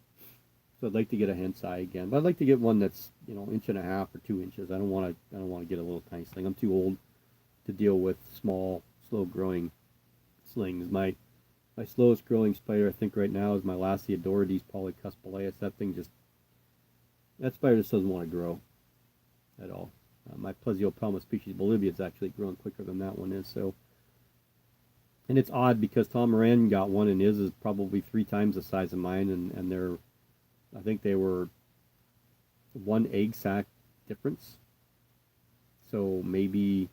So I'd like to get a Hensai again, but I'd like to get one that's inch and a half or 2 inches. I don't want to get a little tiny sling. I'm too old to deal with small, slow growing slings. My slowest growing spider I think right now is my Lasiodorides polycuspalaeus. That spider just doesn't want to grow at all. My Plesiopelma species Bolivia is actually growing quicker than that one is. So, and it's odd because Tom Moran got one and his is probably 3 times the size of mine, and I think they were 1 egg sac difference. So maybe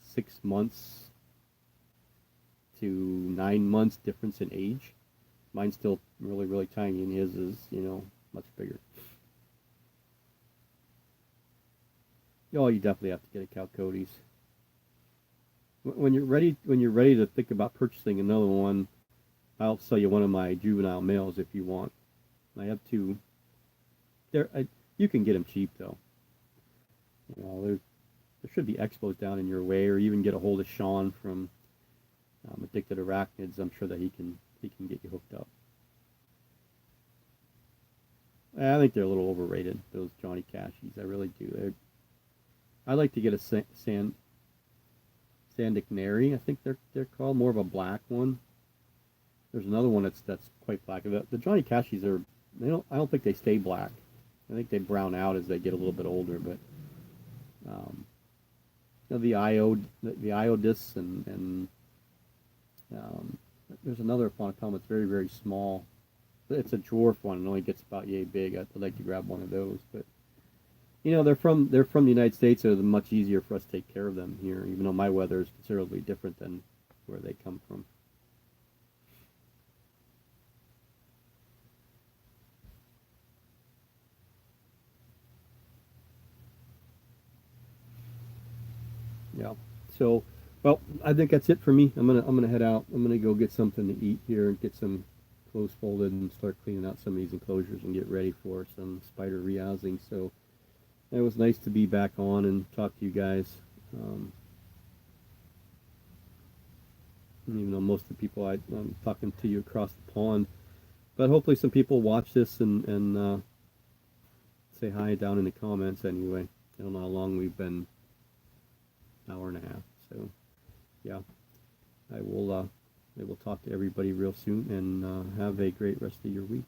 6 months to 9 months difference in age. Mine's still really, really tiny, and his is, much bigger. Oh, you definitely have to get a Chalcodes. When you're ready to think about purchasing another one, I'll sell you one of my juvenile males if you want. I have 2. You can get them cheap though. There should be expos down in your way, or even get a hold of Sean from Addicted Arachnids. I'm sure that he can get you hooked up. I think they're a little overrated, those Johnny Cashies. I really do. I like to get a Sandignari, I think they're called, more of a black one. There's another one that's quite black. The Johnny Cashies I don't think they stay black. I think they brown out as they get a little bit older, but um, the the iodis, and um, there's another faunocoma that's very, very small. It's a dwarf one. It only gets about yay big. I'd like to grab one of those, but they're from the United States, so it's much easier for us to take care of them here, even though my weather is considerably different than where they come from. Yeah. So, well, I think that's it for me. I'm gonna head out. I'm gonna go get something to eat here and get some clothes folded and start cleaning out some of these enclosures and get ready for some spider rehousing. So it was nice to be back on and talk to you guys. Even though most of the people I'm talking to you across the pond, but hopefully some people watch this and say hi down in the comments anyway. I don't know how long we've been, hour and a half. So yeah, I will talk to everybody real soon, and have a great rest of your week.